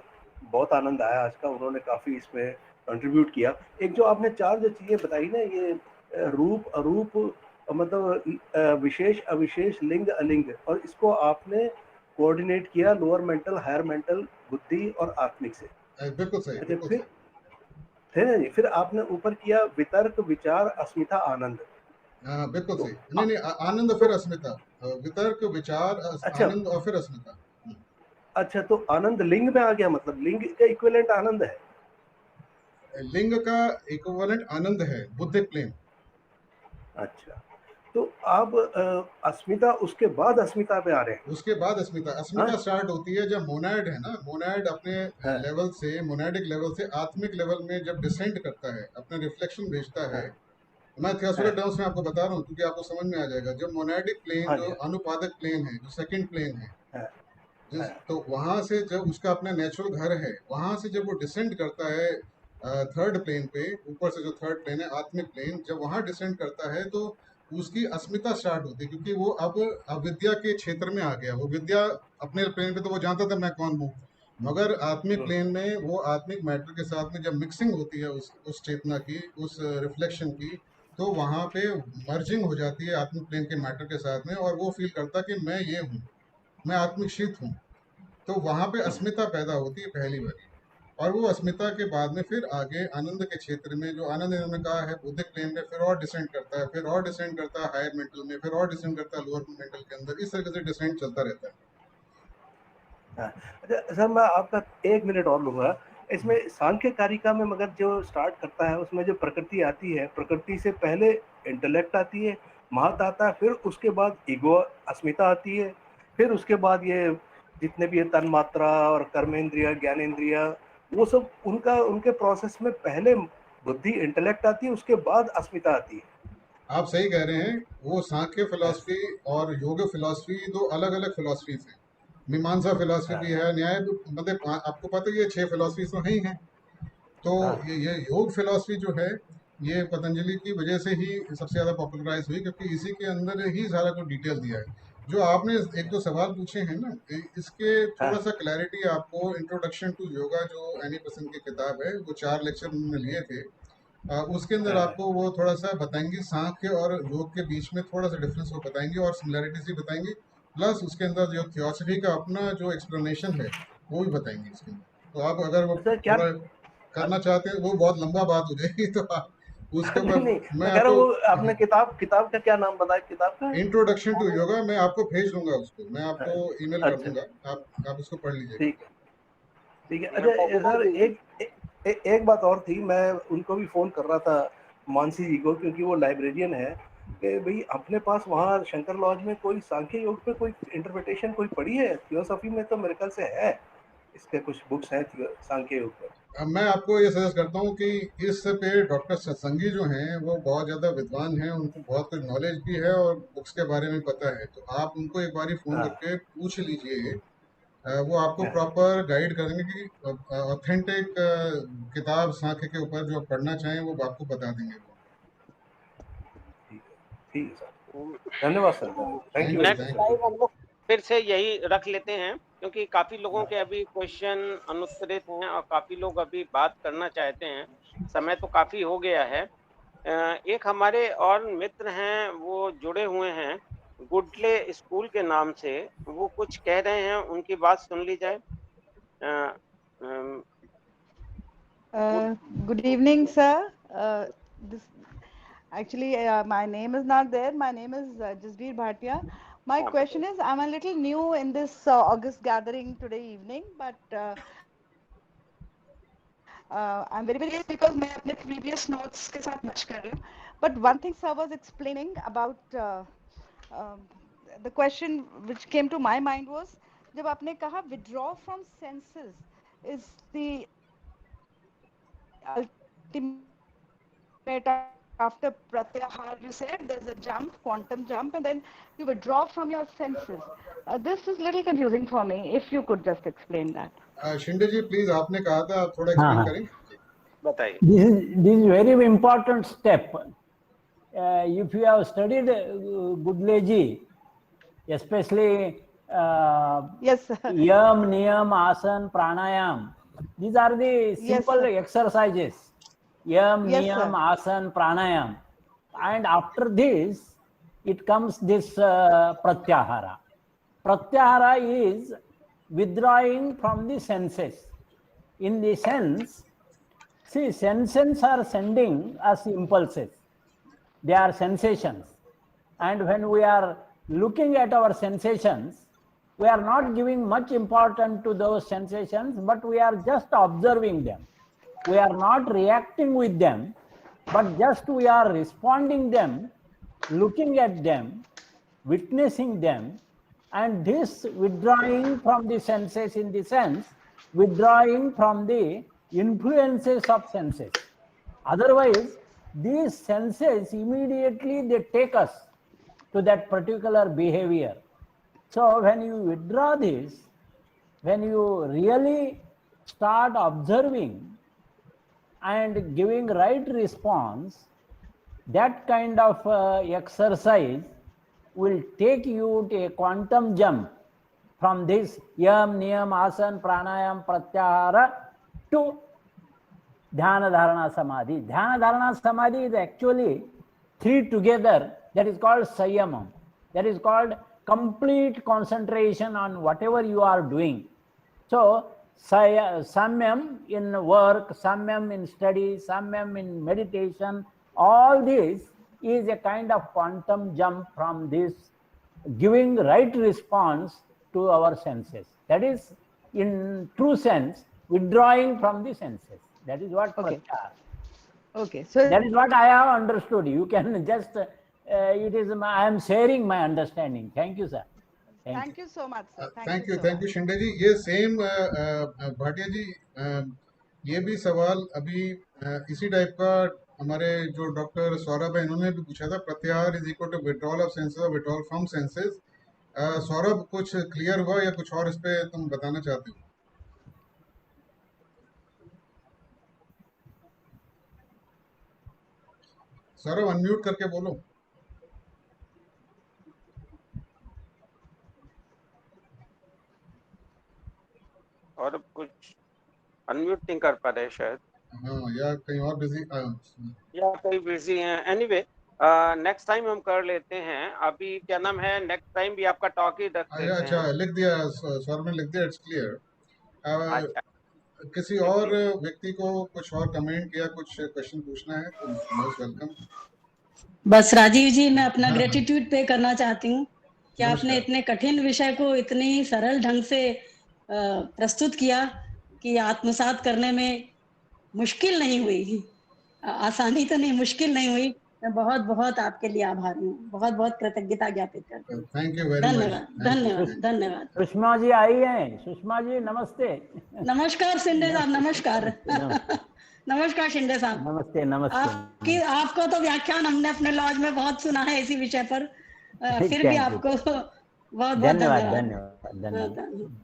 बहुत आनंद आया आज का, उन्होंने काफ़ी इसमें कंट्रीब्यूट किया। एक जो आपने चार जो चीज़ें बताई ना, ये रूप अरूप, मतलब विशेष अविशेष, लिंग अलिंग, और इसको आपने कोऑर्डिनेट किया लोअर मेंटल, हायर मेंटल, बुद्धि और आत्मिक से। बिल्कुल सही, अच्छा, बिल्कुल फिर सही। थे ना जी, फिर आपने ऊपर किया वितर्क, विचार, अस्मिता, आनंद। हाँ बिल्कुल तो सही। नहीं नहीं, आनंद और फिर अस्मिता, वितर्क, विचार, अच्छा आनंद और फिर अस्मिता। अच्छा, तो आनंद लिंग में आ गया, मतलब लिंग का इक्विवेलेंट आनंद है। लिंग का इक्विवेलेंट आनंद है, बुद्धिक प्लेन। अच्छा, तो आप अस्मिता, उसके बाद अस्मिता पे आ रहे हैं। उसके बाद अस्मिता, अस्मिता हाँ स्टार्ट होती है जब मोनाड है ना, मोनाड अपने हाँ लेवल से, मोनाडिक लेवल से आत्मिक लेवल में जब डिसेंड करता है, अपना रिफ्लेक्शन भेजता है। हाँ मैं थियोसॉफिकल हाँ टर्म्स में आपको बता रहा हूँ, क्योंकि आपको समझ में आ जाएगा। जब मोनाडिक प्लेन, हाँ जो जी, अनुपादक प्लेन है, जो सेकंड प्लेन है, हाँ जिस, हाँ तो वहां से जब उसका अपना नेचुरल घर है, वहां से जब वो डिसेंड करता है थर्ड प्लेन पे, ऊपर से जो थर्ड प्लेन है आत्मिक प्लेन, जब वहां डिसेंड करता है, तो उसकी अस्मिता स्टार्ट होती है, क्योंकि वो अब अविद्या के क्षेत्र में आ गया। वो विद्या अपने प्लेन पे तो वो जानता था मैं कौन हूँ, मगर आत्मिक प्लेन में वो आत्मिक मैटर के साथ में जब मिक्सिंग होती है उस चेतना की, उस रिफ्लेक्शन की, तो वहां पे मर्जिंग हो जाती है आत्मिक प्लेन के मैटर के साथ में, और वो फील करता कि मैं ये हूँ, मैं आत्मिक शीत हूँ। तो वहां पे अस्मिता पैदा होती है पहली बारी। और वो अस्मिता के बाद में फिर आगे आनंद के क्षेत्र में, जो आनंद इन्होंने कहा है बुद्धिक प्लेन में, फिर और डिसेंड करता है, फिर और डिसेंड करता है हायर मेंटल में, फिर और डिसेंड करता है लोअर मेंटल के अंदर। इस तरीके से डिसेंड चलता रहता है। हाँ। अच्छा सर, मैं आपका 1 मिनट और लूंगा इसमें। सांख्य कारिका में मगर जो स्टार्ट करता है, उसमें जो प्रकृति आती है, प्रकृति से पहले इंटेलेक्ट आती है, महत आता है, फिर उसके बाद ईगो, अस्मिता आती है, फिर उसके बाद ये जितने भी तन मात्रा और कर्मेंद्रिय, ज्ञानेंद्रिय, वो सब उनके प्रोसेस में पहले बुद्धि, इंटेलेक्ट आती है, उसके बाद अस्मिता आती है। आप सही कह रहे हैं, वो सांख्य फिलॉसफी और योग फिलॉसफी दो अलग अलग फिलॉसफीज हैं। मीमांसा फिलॉसफी भी है, न्याय भी, मतलब आपको पता है ये 6 फिलॉसफी तो है ही हैं। तो ये योग फिलॉसफी जो है, ये पतंजलि की वजह से ही सबसे ज़्यादा पॉपुलराइज हुई, क्योंकि इसी के अंदर ही सारा कुछ डिटेल दिया है। जो आपने एक दो सवाल पूछे हैं ना, इसके थोड़ा सा क्लैरिटी आपको, इंट्रोडक्शन टू योगा जो एनी बेसेंट की किताब है, वो 4 लेक्चर उन्होंने लिए थे, उसके अंदर आपको वो थोड़ा सा बताएंगे, सांख्य और योग के बीच में थोड़ा सा डिफरेंस वो बताएंगे और सिमिलैरिटीज भी बताएंगे, प्लस उसके अंदर जो थियोसफी का अपना जो एक्सप्लेनेशन है वो भी बताएंगे इसके अंदर। तो आप अगर वो क्या थोड़ा करना चाहते हैं, वो बहुत लंबा बात हो जाएगी, तो आप उसके नहीं, नहीं, मैं कह रहा हूँ आपने किताब का क्या नाम बताया, किताब का इंट्रोडक्शन टू योगा, मैं आपको भेज दूंगा, उसको मैं आपको ईमेल कर दूंगा, आप उसको पढ़ लीजिएगा। ठीक है, ठीक है। अच्छा सर, एक बात और थी, मैं उनको भी फोन कर रहा था, मानसी जी को, क्योंकि वो लाइब्रेरियन है, कि भाई अपने पास वहाँ शंकर लॉज में कोई सांख्य योग पे कोई इंटरप्रिटेशन कोई पढ़ी है? थियोसॉफी में तो मेरे ख्याल से है, इसके कुछ बुक्स हैं सांख्य योग पर। मैं आपको ये सजेस्ट करता हूँ कि इस पे डॉक्टर सत्संगी जो हैं वो बहुत ज़्यादा विद्वान हैं, उनको बहुत कुछ नॉलेज भी है और बुक्स के बारे में पता है, तो आप उनको एक बारी फ़ोन करके पूछ लीजिए, वो आपको प्रॉपर गाइड करेंगे कि ऑथेंटिक किताब सांख्य के ऊपर जो आप पढ़ना चाहें वो आपको बता देंगे। ठीक है सर, धन्यवाद sir, thank you. Next live हम लोग फिर से यही रख लेते हैं, क्योंकि काफी लोगों के अभी क्वेश्चन अनुत्तरित हैं और काफी लोग अभी बात करना चाहते हैं, समय तो काफी हो गया है। एक हमारे और मित्र हैं, वो जुड़े हुए हैं गुडले स्कूल के नाम से, वो कुछ कह रहे हैं, उनकी बात सुन ली जाए। Good evening, sir. Actually, my name is not there. My name is Jasbir Bhatia. My question is, I'm a little new in this August gathering today evening, but I'm very curious because मैं अपने previous notes के साथ match कर रही हूँ. But one thing sir was explaining about the question which came to my mind was, जब आपने कहा withdraw from senses is the ultimate after pratyahar. You said there's a jump, quantum jump, and then you withdraw from your senses. This is a little confusing for me. If you could just explain that. Shinde ji please, आपने कहा था, आप थोड़ा explain करेंगे, बताइए। This is very important step. If you have studied Goodle ji, especially yes, sir. Yam, Niyam, Asan, Pranayam, these are the simple exercises. Yam, Niyam, Asan, Pranayam, and after this it comes this Pratyahara. Pratyahara is withdrawing from the senses. In the sense, see, senses are sending us impulses. They are sensations. And when we are looking at our sensations, we are not giving much importance to those sensations, but we are just observing them. We are not reacting with them, but just we are responding them, looking at them, witnessing them, and this withdrawing from the senses, in the sense, withdrawing from the influences of senses. Otherwise, these senses immediately they take us to that particular behavior. So when you withdraw this, when you really start observing and giving right response, that kind of exercise will take you to a quantum jump from this Yam, Niyam, Asan, Pranayam, Pratyahara to Dhyana Dharana Samadhi. Dhyana Dharana Samadhi is actually three together. That is called Sanyamam. That is called complete concentration on whatever you are doing. So, Samyam in work, Samyam in study, Samyam in meditation, all this is a kind of quantum jump from this giving right response to our senses. That is, in true sense, withdrawing from the senses. That is what Okay, so that is what I have understood. You can just it is I am sharing my understanding. Thank you, sir. Thank you so much, sir. Thank you Shinde ji. ये same Bhatia जी, ये भी सवाल अभी इसी type का हमारे जो doctor Saurabh है इन्होंने भी पूछा था, प्रत्याहार is equal to withdrawal of senses और विड्रॉल फ्रॉम सेंसेस। सौरभ, कुछ क्लियर हुआ या कुछ और इस पे तुम बताना चाहते हो? सौरभ, अनम्यूट करके बोलो। और कुछ अनम्यूट नहीं कर पा रहे शायद, हाँ, या कहीं और बिजी। या कहीं बिजी हैं। एनीवे, नेक्स्ट टाइम हम कर लेते हैं। अभी क्या नाम है, नेक्स्ट टाइम भी आपका टॉक ही रख देते अच्छा, हैं। लिख दिया, सौरभ ने लिख दिया, इट्स क्लियर। अच्छा, किसी और व्यक्ति को कुछ और कमेंट या कुछ क्वेश्चन पूछना है तो मोस्ट वेलकम। बस राजीव जी, मैं अपना हाँ, ग्रेटिट्यूड पे करना चाहती हूँ कि आपने नमस्कार। इतने कठिन विषय को इतने ही सरल ढंग से प्रस्तुत किया कि आत्मसात करने में मुश्किल नहीं हुई। आसानी तो नहीं, मुश्किल नहीं हुई। मैं बहुत बहुत आपके लिए आभारी हूँ, बहुत बहुत कृतज्ञता ज्ञापित करती हूँ। Thank you very much. धन्यवाद, धन्यवाद, धन्यवाद। सुषमा जी आई हैं। सुषमा जी नमस्ते। नमस्कार शिंदे साहब, नमस्कार। नमस्कार शिंदे साहब। नमस्ते नमस्ते। आपको तो व्याख्यान हमने अपने लॉज में बहुत सुना है इसी विषय पर, फिर भी आपको बहुत बहुत धन्यवाद धन्यवाद। धन्यवाद धन्यवाद।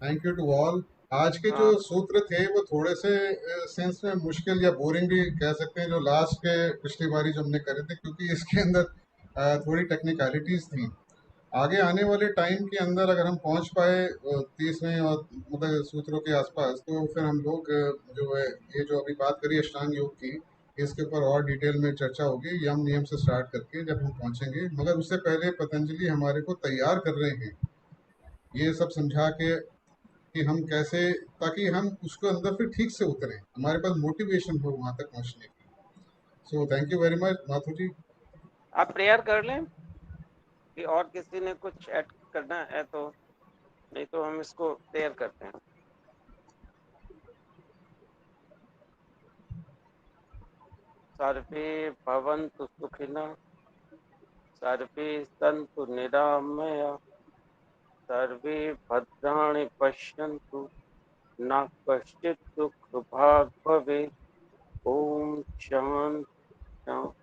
Thank you to all. आज के जो सूत्र थे वो थोड़े से सेंस में मुश्किल या बोरिंग भी कह सकते हैं, जो लास्ट के पिछली बारी जो हमने करे थे, क्योंकि इसके अंदर थोड़ी टेक्निकलिटीज थी। आगे आने वाले टाइम के अंदर अगर हम पहुंच पाए 30वें और मतलब सूत्रों के आसपास, तो फिर हम लोग जो है ये जो अभी बात करी अष्टांग योग की, इसके ऊपर और डिटेल में चर्चा होगी, यम नियम से स्टार्ट करके जब हम पहुंचेंगे। मगर उससे पहले पतंजलि हमारे को तैयार कर रहे हैं ये सब समझा के कि हम कैसे, ताकि हम उसको अंदर फिर ठीक से उतरें, हमारे पास मोटिवेशन हो वहां तक पहुंचने की। So thank you very much Mathur ji. आप प्रेयर कर लें कि और किसी ने कुछ ऐड करना है तो, नहीं तो हम इसको प्रेयर करते हैं। सर्वे भवन्तु सुखिनः, सर्वे सन्तु निरामया, सर्वे भद्राणि पश्यन्तु, न कश्चित् दुःखभाग् भवेत्। ओम शांति शांति।